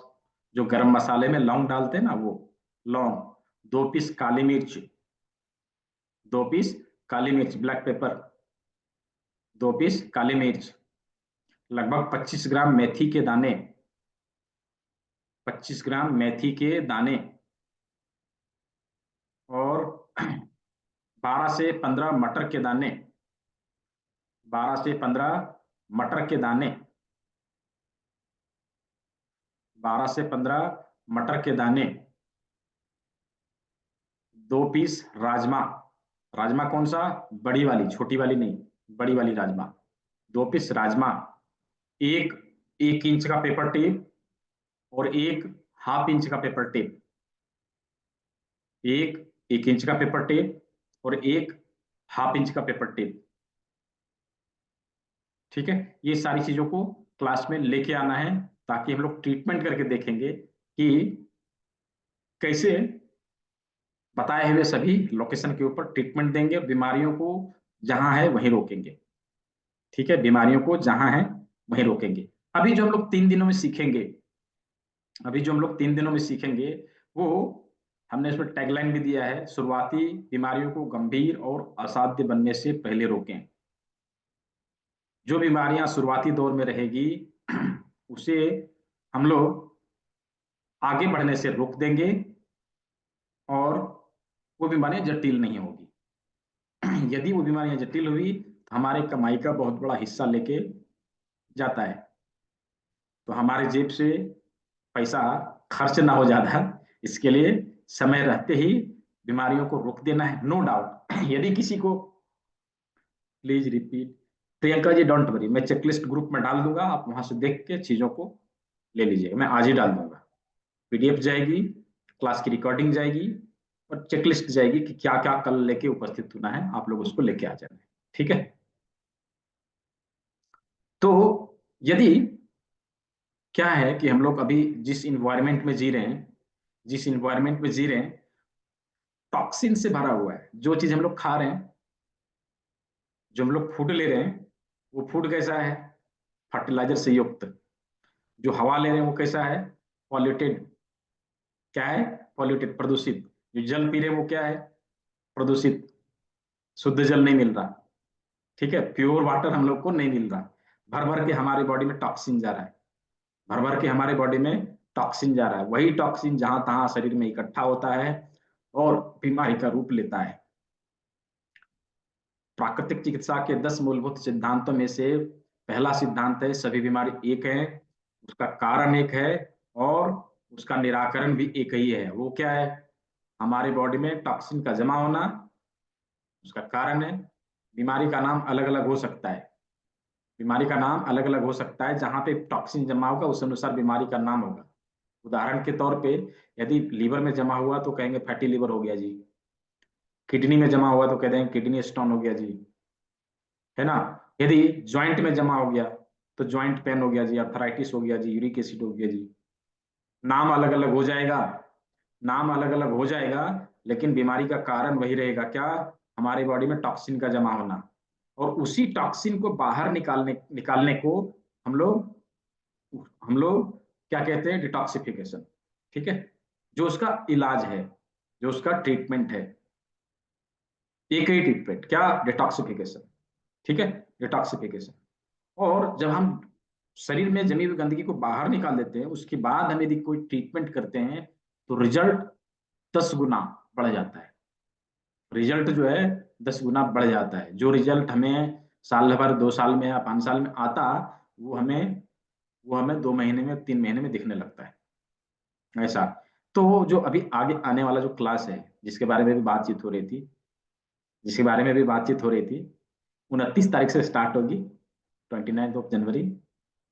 जो गरम मसाले में लौंग डालते हैं ना, वो लौंग। 2 पीस काली मिर्च, 2 पीस काली मिर्च, ब्लैक पेपर, 2 पीस काली मिर्च, लगभग 25 ग्राम मेथी के दाने, 25 ग्राम मेथी के दाने, और 12 से 15 मटर के दाने, 12 से 15 मटर के दाने, 12 से 15 मटर के दाने, 2 पीस राजमा, राजमा कौन सा, बड़ी वाली, छोटी वाली नहीं, बड़ी वाली राजमा, 2 पीस राजमा, 1 इंच का पेपर टेप और 1/2 इंच का पेपर टेप, 1 इंच का पेपर टेप और 1/2 इंच का पेपर टेप। ठीक है, ये सारी चीजों को क्लास में लेके आना है ताकि हम लोग ट्रीटमेंट करके देखेंगे कि कैसे बताए हुए सभी लोकेशन के ऊपर ट्रीटमेंट देंगे, बीमारियों को जहां है वहीं रोकेंगे। ठीक है, बीमारियों को जहां है वहीं रोकेंगे। अभी जो हम लोग 3 दिनों में सीखेंगे, वो हमने इसमें टैगलाइन भी दिया है, शुरुआती बीमारियों को गंभीर और असाध्य बनने से पहले रोकें। जो बीमारियां शुरुआती दौर में रहेगी उसे हम लोग आगे बढ़ने से रोक देंगे और वो बीमारियां जटिल नहीं होगी। यदि वो बीमारियां जटिल हुई तो हमारे कमाई का बहुत बड़ा हिस्सा लेके जाता है, तो हमारे जेब से पैसा खर्च ना हो ज्यादा, इसके लिए समय रहते ही बीमारियों को रोक देना है। नो डाउट यदि किसी को, please repeat, Priyanka ji don't worry, मैं चेकलिस्ट ग्रुप में डाल दूंगा, आप वहां से देख के चीजों को ले लीजिएगा, मैं आज ही डाल दूंगा। पीडीएफ जाएगी, क्लास की रिकॉर्डिंग जाएगी और चेकलिस्ट जाएगी कि क्या क्या कल लेके उपस्थित होना है, आप लोग उसको लेके आ जाना है। ठीक है, तो यदि क्या है कि हम लोग अभी जिस इन्वायरमेंट में जी रहे हैं, टॉक्सिन से भरा हुआ है। जो चीज हम लोग खा रहे हैं, जो हम लोग फूड ले रहे हैं, वो फूड कैसा है, फर्टिलाइजर से युक्त। जो हवा ले रहे हैं वो कैसा है, पॉल्यूटेड। क्या है, पॉल्यूटेड, प्रदूषित। जो जल पी रहे हैं वो क्या है, प्रदूषित, शुद्ध जल नहीं मिल रहा। ठीक है, प्योर वाटर हम लोग को नहीं मिल रहा। भर भर के हमारे बॉडी में टॉक्सिन जा रहा है, भर भर के हमारे बॉडी में टॉक्सिन जा रहा है। वही टॉक्सिन जहां तहां शरीर में इकट्ठा होता है और बीमारी का रूप लेता है। प्राकृतिक चिकित्सा के 10 मूलभूत सिद्धांतों में से पहला सिद्धांत है, सभी बीमारी एक है, उसका कारण एक है और उसका निराकरण भी एक ही है। वो क्या है, हमारे बॉडी में टॉक्सिन का जमा होना, उसका कारण है। बीमारी का नाम अलग अलग हो सकता है, जहां पे टॉक्सिन जमा होगा उस अनुसार बीमारी का नाम होगा। उदाहरण के तौर पे यदि लीवर में जमा हुआ तो कहेंगे फैटी लीवर हो गया जी, किडनी में जमा हुआ तो कह देंगे किडनी स्टोन हो गया जी, है ना। यदि ज्वाइंट में जमा हो गया तो ज्वाइंट पेन हो गया जी, आर्थराइटिस हो गया जी, यूरिक एसिड हो गया जी। नाम अलग अलग हो जाएगा, लेकिन बीमारी का कारण वही रहेगा। क्या, हमारे बॉडी में टॉक्सिन का जमा होना, और उसी टॉक्सिन को बाहर निकालने को हम लोग क्या कहते हैं, डिटॉक्सिफिकेशन। ठीक है, जो उसका इलाज है, जो उसका ट्रीटमेंट है, एक ही ट्रीटमेंट, क्या, डिटॉक्सिफिकेशन। ठीक है, डिटॉक्सिफिकेशन। और जब हम शरीर में जमी हुई गंदगी को बाहर निकाल देते हैं, उसके बाद हम यदि कोई ट्रीटमेंट करते हैं तो रिजल्ट 10 गुना बढ़ जाता है। रिजल्ट जो है 10 गुना बढ़ जाता है। जो रिजल्ट हमें साल भर, 2 साल में या 5 साल में आता, वो हमें 2 महीने में, 3 महीने में दिखने लगता है, ऐसा। तो जो अभी आगे आने वाला जो क्लास है, जिसके बारे में भी बातचीत हो रही थी, 29 तारीख से स्टार्ट होगी, 29 जनवरी,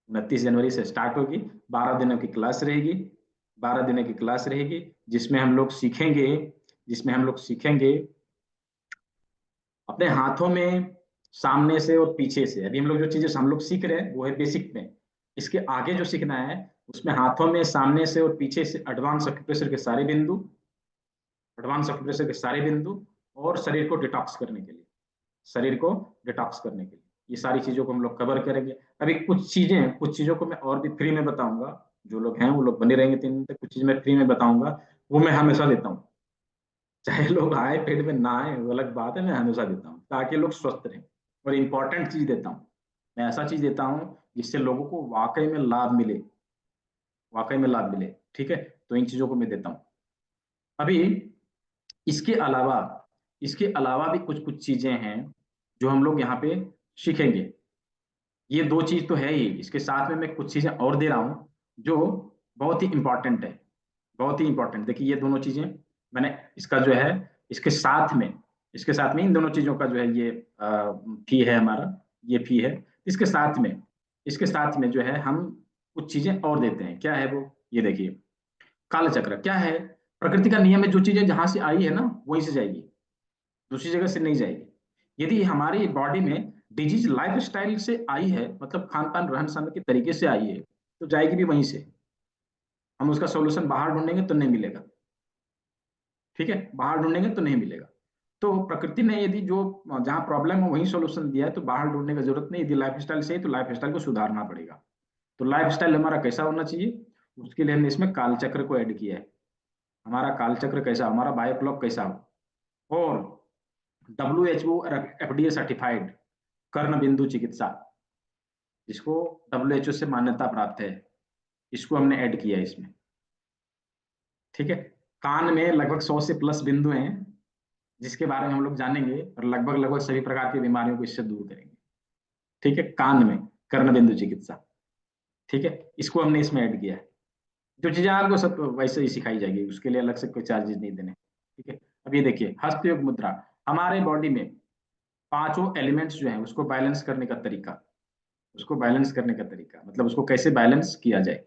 29 जनवरी से स्टार्ट होगी। 12 दिनों की क्लास रहेगी, 12 दिनों की क्लास रहेगी, जिसमें हम लोग सीखेंगे अपने हाथों में सामने से और पीछे से। अभी हम लोग जो चीजें हम लोग सीख रहे हैं वो है बेसिक में। इसके आगे जो सीखना है उसमें हाथों में सामने से और पीछे से एडवांस एक्यूप्रेशर के सारे बिंदु, और शरीर को डिटॉक्स करने के लिए, ये सारी चीजों को हम लोग कवर करेंगे। अभी कुछ चीजों को मैं और भी फ्री में बताऊंगा। जो लोग हैं वो लोग बने रहेंगे 3 दिन तक। कुछ चीज मैं फ्री में बताऊंगा, वो मैं हमेशा देता हूँ, चाहे लोग आए पेट में ना आए वो अलग बात है, मैं हमेशा देता हूँ ताकि लोग स्वस्थ रहें। और इम्पोर्टेंट चीज देता हूँ, मैं ऐसा चीज देता हूँ जिससे लोगों को वाकई में लाभ मिले, ठीक है। तो इन चीजों को मैं देता हूँ। अभी इसके अलावा भी कुछ चीजें हैं जो हम लोग यहाँ पे सीखेंगे। ये 2 चीज तो है ही, इसके साथ में मैं कुछ चीजें और दे रहा हूँ जो बहुत ही इंपॉर्टेंट है, देखिए ये दोनों चीजें मैंने इसका जो है इसके साथ में इन दोनों चीजों का जो है ये फी है हमारा, ये फी है। इसके साथ में जो है हम कुछ चीजें और देते हैं। क्या है वो, ये देखिए, काल चक्र क्या है? प्रकृति का नियम है, जो चीजें जहां से आई है ना वहीं से जाएगी, दूसरी जगह से नहीं जाएगी। यदि हमारी बॉडी में डिजीज लाइफ स्टाइल से आई है, मतलब खान पान रहन सहन के तरीके से आई है, तो जाएगी भी वहीं से। हम उसका सोल्यूशन बाहर ढूंढेंगे तो नहीं मिलेगा, ठीक है, बाहर ढूंढेंगे तो नहीं मिलेगा। तो प्रकृति ने यदि जो जहां प्रॉब्लम है वहीं सोल्यूशन दिया है, तो बाहर ढूंढने की जरूरत नहीं। यदि लाइफ स्टाइल से है तो लाइफ स्टाइल को सुधारना पड़ेगा। तो लाइफ स्टाइल हमारा कैसा होना चाहिए, उसके लिए हमने इसमें काल चक्र को ऐड किया है। हमारा काल चक्र कैसा, हमारा बायो क्लॉक कैसा हो, और WHO और FDA सर्टिफाइड कर्ण बिंदु चिकित्सा, जिसको WHO से मान्यता प्राप्त है, इसको हमने ऐड किया है इसमें, ठीक है। कान में लगभग 100 से प्लस बिंदु हैं, जिसके बारे में हम लोग जानेंगे, और लगभग सभी प्रकार की बीमारियों को इससे दूर करेंगे, ठीक है। कान में कर्ण बिंदु चिकित्सा, ठीक है, इसको हमने इसमें ऐड किया है। जो चीजें आपको सब वैसे ही सिखाई जाएगी, उसके लिए अलग से कोई चार्जेस नहीं देने, ठीक है। अब ये देखिए, हस्तयोग मुद्रा, हमारे बॉडी में पांचों एलिमेंट्स जो हैं उसको बैलेंस करने का तरीका, मतलब उसको कैसे बैलेंस किया जाए।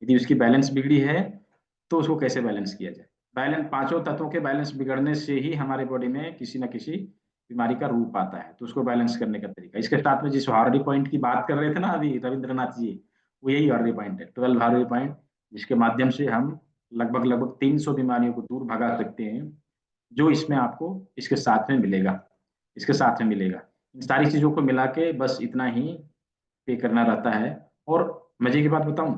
यदि उसकी बैलेंस बिगड़ी है तो उसको कैसे बैलेंस किया जाए। बैलेंस, पांचों तत्वों के बैलेंस बिगड़ने से ही हमारे बॉडी में किसी ना किसी बीमारी का रूप आता है, तो उसको बैलेंस करने का तरीका। इसके साथ में जिस हार्डी पॉइंट की बात कर रहे थे ना अभी रविंद्रनाथ जी, वो यही हार्डी पॉइंट है, 12 हार्डी पॉइंट, जिसके माध्यम से हम लगभग 300 बीमारियों को दूर भगा सकते हैं, जो इसमें आपको इसके साथ में मिलेगा, इन सारी चीजों को मिला के बस इतना ही पे करना रहता है। और मजे की बात बताऊं,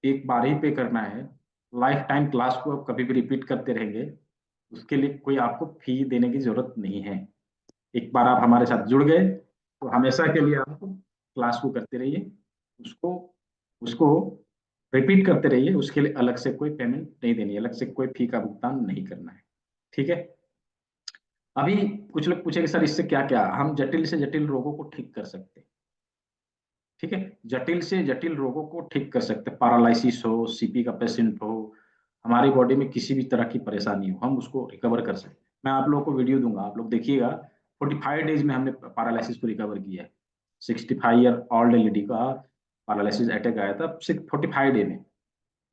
एक बार ही पे करना है, लाइफ टाइम क्लास को आप कभी भी रिपीट करते रहेंगे, उसके लिए कोई आपको फी देने की जरूरत नहीं है। एक बार आप हमारे साथ जुड़ गए तो हमेशा के लिए आप क्लास को करते रहिए, उसको उसको रिपीट करते रहिए, उसके लिए अलग से कोई पेमेंट नहीं देनी है, अलग से कोई फी का भुगतान नहीं करना है, ठीक है। अभी कुछ लोग पूछेंगे सर इससे क्या क्या हम जटिल से जटिल रोगों को ठीक कर सकते हैं, ठीक है। जटिल से जटिल रोगों को ठीक कर सकते हैं, पैरालिसिस हो, CP का पेशेंट हो, हमारी बॉडी में किसी भी तरह की परेशानी हो, हम उसको रिकवर कर सकते हैं। मैं आप लोगों को वीडियो दूंगा, आप लोग देखिएगा। 45 डेज में हमने पैरालिसिस को रिकवर किया है। 65 ईयर ओल्ड लेडी का पैरालिसिस अटैक आया था 45 डे में,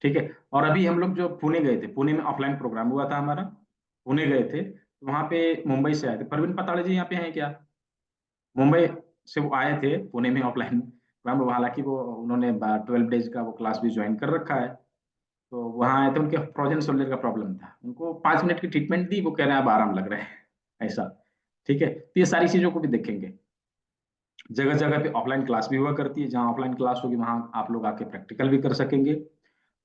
ठीक है। और अभी हम लोग जो पुणे गए थे, पुणे में ऑफलाइन प्रोग्राम हुआ था हमारा, पुणे गए थे, तो वहाँ पे मुंबई से आए थे परवीन पताड़े जी, यहाँ पे हैं क्या? मुंबई से वो आए थे पुणे में ऑफलाइन प्रोग्राम, हालांकि वो उन्होंने 12 डेज का वो क्लास भी ज्वाइन कर रखा है। तो वहाँ आए थे, उनके फ्रोजन शोल्डर का प्रॉब्लम था, उनको 5 मिनट की ट्रीटमेंट दी, वो कह रहे हैं अब आराम लग रहा है, ऐसा, ठीक है। तो ये सारी चीजों को भी देखेंगे। जगह जगह पे ऑफलाइन क्लास भी हुआ करती है, जहाँ ऑफलाइन क्लास होगी वहाँ आप लोग आके प्रैक्टिकल भी कर सकेंगे।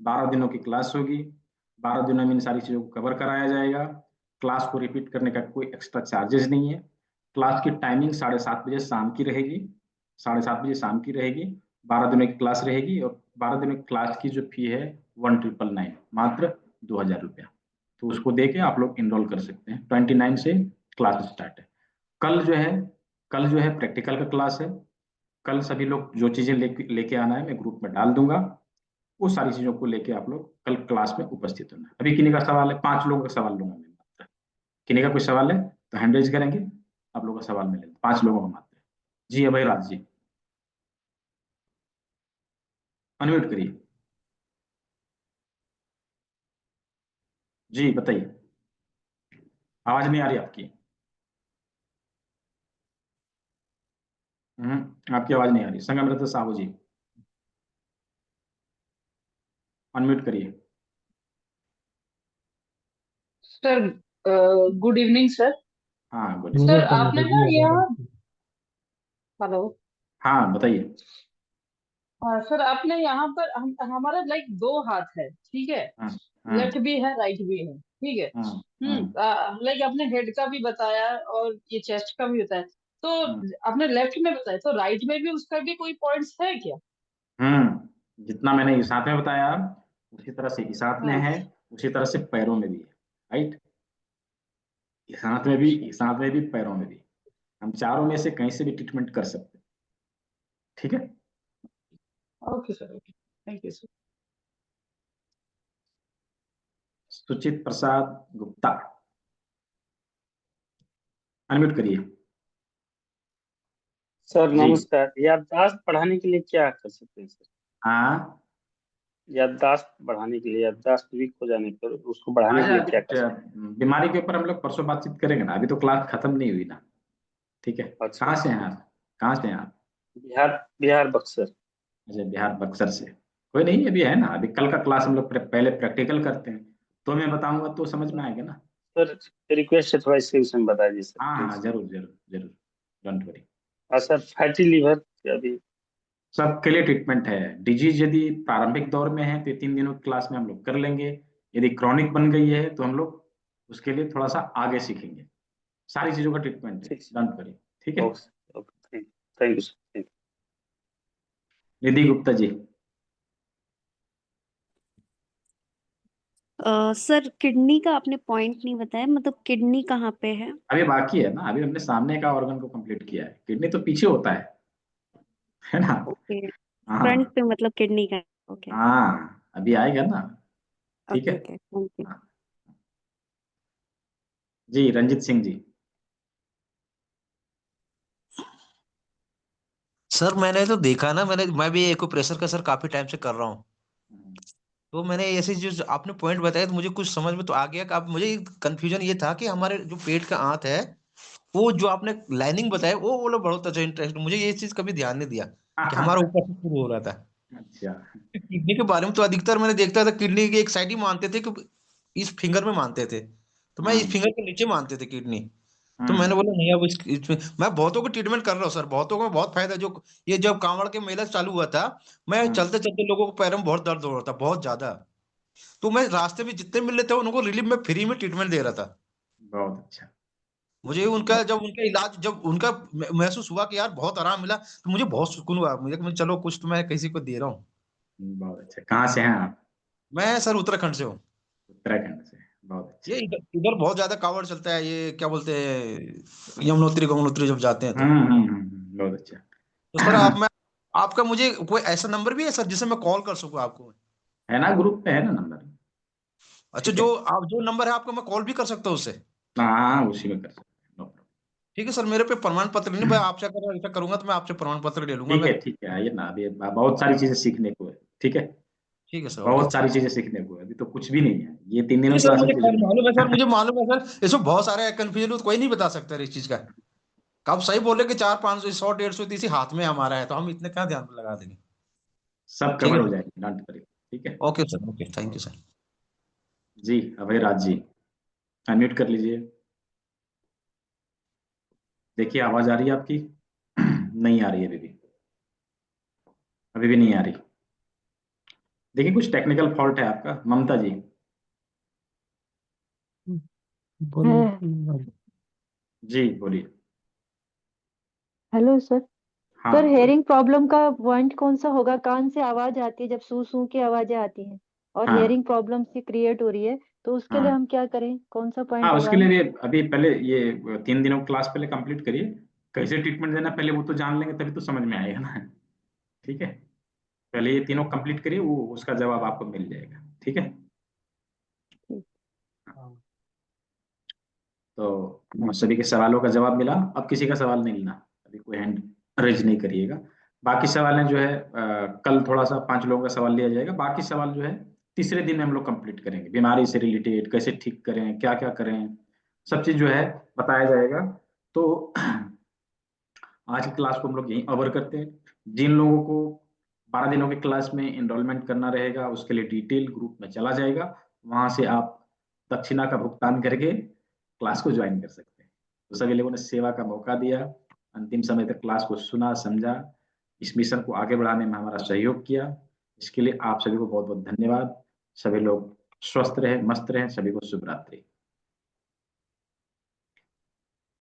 12 दिनों की क्लास होगी, 12 दिनों में इन सारी चीजों को कवर कराया जाएगा। क्लास को रिपीट करने का कोई एक्स्ट्रा चार्जेस नहीं है। क्लास की टाइमिंग 7:30 बजे शाम की रहेगी, 7:30 बजे शाम की रहेगी। 12 दिनों की क्लास रहेगी, और 12 दिनों की क्लास की जो फी है 1999, मात्र 2000 रुपया। तो उसको दे के आप लोग इनरोल कर सकते हैं। 29 से क्लास स्टार्ट है। कल जो है कल जो है प्रैक्टिकल का क्लास है। कल सभी लोग जो चीजें लेके आना है मैं ग्रुप में डाल दूंगा, वो सारी चीजों को लेके आप लोग कल क्लास में उपस्थित होना। अभी किन्हीं का सवाल है? 5 लोगों का सवाल लूंगा मैं मात्र। किन्हीं का कोई सवाल है तो हैंड रेज करेंगे, आप लोगों का सवाल मिलेगा। 5 लोगों का मात्र। जी अभय राज जी, अनम्यूट करिए। जी बताइए, आवाज नहीं आ रही आपकी। आपकी आवाज नहीं आ रही। संगमरत्न साहू जी, अनम्यूट करिए। Sir good evening sir. हाँ गुड सर इवनिंग। आपने ना यहाँ हेलो। हाँ बताइए। हाँ सर आपने यहाँ पर हमारा लाइक दो हाथ है, ठीक है। हाँ हाँ लेफ्ट भी है, राइट भी है, ठीक है। हाँ हाँ लाइक आपने हेड का भी बताया और ये चेस्ट का भी बताया, तो हाँ। आपने लेफ्ट में बताया, तो राइट में भी उसका भी कोई पॉइंट्स है क्या? जितना मैंने इस हाथ में बताया उसी तरह से इस हाथ में हाँ। है, उसी तरह से पैरों में भी है, राइट। इस हाथ में भी, इस हाथ में भी, पैरों में भी। हम चारों में से कहीं से भी ट्रीटमेंट कर सकते हैं, ठीक है। Okay sir, okay, thank you sir. सुचित प्रसाद गुप्ता, अनम्यूट करिए। सर जी नमस्कार। याददाश्त बढ़ाने के लिए क्या कर सकते हैं सर? हाँ, याददाश्त बढ़ाने के लिए, याददाश्त वीक हो जाने पर उसको बढ़ाने के अच्छा लिए क्या कर सकते बीमारी के ऊपर हम लोग परसों बातचीत करेंगे ना, अभी तो क्लास खत्म नहीं हुई ना। ठीक है, हैं? अच्छा कहाँ से हैं अच्छा। आप? कहाँ से हैं आप? बिहार बिहार बक्सर। अच्छा, बिहार बक्सर से। कोई नहीं, अभी है ना, अभी कल का क्लास हम लोग पहले प्रैक्टिकल करते हैं, तो मैं बताऊंगा तो समझ में आएगा ना। सर रिक्वेस्ट है, थोड़ा इसके विषय में बता दीजिए सर हाँ हाँ, प्लीज। जरूर जरूर जरूर, डोंट वरी। हाँ सर, फैटी लीवर का भी। सबके लिए ट्रीटमेंट है। डिजीज यदि प्रारंभिक दौर में है तो ये 3 दिनों की क्लास में हम लोग कर लेंगे। यदि क्रॉनिक बन गई है तो हम लोग उसके लिए थोड़ा सा आगे सीखेंगे। सारी चीजों का ट्रीटमेंट है, ठीक डोंट वरी। ठीक है। Okay okay, thank you sir, thank Nidhi Gupta ji. Sir kidney का आपने पॉइंट नहीं बताया, मतलब किडनी कहाँ पे है? अभी बाकी है ना, अभी हमने सामने का ऑर्गन को कंप्लीट किया है, किडनी तो पीछे होता है ना। ओके, फ्रंट हाँ पे मतलब किडनी का। ओके हाँ, अभी आएगा ना। ठीक ओके है। Okay, thank you. हाँ। जी रंजित सिंह जी। सर मैंने तो देखा ना, मैं भी एक्यूप्रेशर का सर काफी टाइम से कर रहा हूँ। तो मैंने ऐसे जो आपने पॉइंट बताया तो मुझे कुछ समझ में तो आ गया कि आप, मुझे कंफ्यूजन ये था कि हमारे जो पेट का आंत है, वो जो आपने लाइनिंग बताया वो बोलो बहुत अच्छा इंटरेस्ट, मुझे ये चीज कभी ध्यान नहीं दिया कि हमारा ऊपर से शुरू हो रहा था। अच्छा। किडनी के बारे में तो अधिकतर मैंने देखता था किडनी की एक साइड ही मानते थे कि इस फिंगर में मानते थे, तो मैं इस हम्म फिंगर के नीचे मानते थे किडनी। तो मैंने हम्म बोला नहीं, अब इसमें मैं बहुतों को ट्रीटमेंट कर रहा हूँ सर, बहुतों को बहुत फायदा। जो ये जब कांवड़ के मेला चालू हुआ था, मैं हम्म, चलते चलते लोगों को पैरों में बहुत दर्द हो रहा था, बहुत ज्यादा। तो मैं रास्ते में जितने मिल रहे थे उनको रिलीफ में फ्री में ट्रीटमेंट दे रहा था। बहुत अच्छा। मुझे उनका जब उनका इलाज जब उनका महसूस हुआ कि यार बहुत आराम मिला, तो मुझे बहुत सुकून हुआ, मुझे चलो कुछ तो मैं किसी को दे रहा हूँ। बहुत अच्छा, कहाँ से हैं आप? मैं सर उत्तराखंड से हूँ। उत्तराखंड से, बहुत ये अच्छा। इधर इधर बहुत ज्यादा कावड़ चलता है, ये क्या बोलते हैं, यमुनोत्री गंगोत्री जब जाते हैं बहुत अच्छा। तो सर आप, मैं आपका मुझे कोई ऐसा नंबर भी है सर जिसे मैं कॉल कर सकूं आपको? है ना, ग्रुप पे है ना नंबर। अच्छा, ठीक जो है। आप जो नंबर है आपका, मैं कॉल भी कर सकता हूँ उससे? हाँ, उसी में कर सकते हैं, नो प्रॉब्लम। ठीक है सर, मेरे पे प्रमाण पत्र नहीं, मैं आपसे अगर ऐसा करूंगा तो मैं आपसे प्रमाण पत्र ले लूंगा मैं। ठीक है, आइए ना, अभी बहुत सारी चीजें सीखने को है। ठीक है, ठीक है सर, ओके बहुत थैंक सारी यू। चीजें सीखने को है, अभी तो कुछ भी नहीं है, ये 3 दिनों नहीं की सर, क्लास में मुझे कुछ खैर नहीं मालूम है सर, है। मुझे मालूम है सर, इसमें बहुत सारे कंफ्यूजन हो तो कोई नहीं बता सकता इस चीज का। आप सही बोले कि 400 500 100 150 इसी हाथ में हमारा है, तो हम इतने क्या ध्यान लगा देंगे। सब ठीक कवर है हो सर, जाएगी, डोंट वरी। ठीक है। Okay sir, okay thank you sir. जी अभय राज जी, अनम्यूट कर लीजिए। देखिए आवाज आ रही है आपकी? नहीं आ रही है, अभी भी नहीं आ रही। देखिए कुछ टेक्निकल फॉल्ट है आपका। ममता जी। जी बोलिए। Hello sir. हाँ सर बोलिए। हेयरिंग प्रॉब्लम का पॉइंट कौन सा होगा? कान से आवाज आती है जब सू सू की आवाजें आती हैं और हाँ हेयरिंग प्रॉब्लम से क्रिएट हो रही है, तो उसके लिए हाँ हम क्या करें? कौन सा हाँ, पॉइंट उसके लगाएं? लिए भी अभी पहले ये 3 दिनों की क्लास पहले कंप्लीट करिए। कैसे ट्रीटमेंट देना पहले वो तो जान लेंगे, तभी तो समझ में आएगा ना। ठीक है, पहले ये तीनों कंप्लीट करिए, वो उसका जवाब आपको मिल जाएगा। ठीक है। तो सभी के सवालों का जवाब मिला। अब किसी का सवाल नहीं लेना, अभी कोई हैंड रेज नहीं करिएगा। बाकी सवाल जो है कल थोड़ा सा 5 लोगों का सवाल लिया जाएगा। बाकी सवाल जो है तीसरे दिन में हम लोग कंप्लीट करेंगे। बीमारी से रिलेटेड कैसे ठीक करें, क्या क्या करें, सब चीज जो है बताया जाएगा। तो आज की क्लास को हम लोग यहीं कवर करते हैं। जिन लोगों को 12 दिनों की क्लास में एनरोलमेंट करना रहेगा उसके लिए डिटेल ग्रुप में चला जाएगा, वहां से आप दक्षिणा का भुगतान करके क्लास को ज्वाइन कर सकते हैं। तो सभी लोगों ने सेवा का मौका दिया, अंतिम समय तक क्लास को सुना समझा, इस मिशन को आगे बढ़ाने में हमारा सहयोग किया, इसके लिए आप सभी को बहुत बहुत धन्यवाद। सभी लोग स्वस्थ रहे, मस्त रहे। सभी को शुभ रात्रि।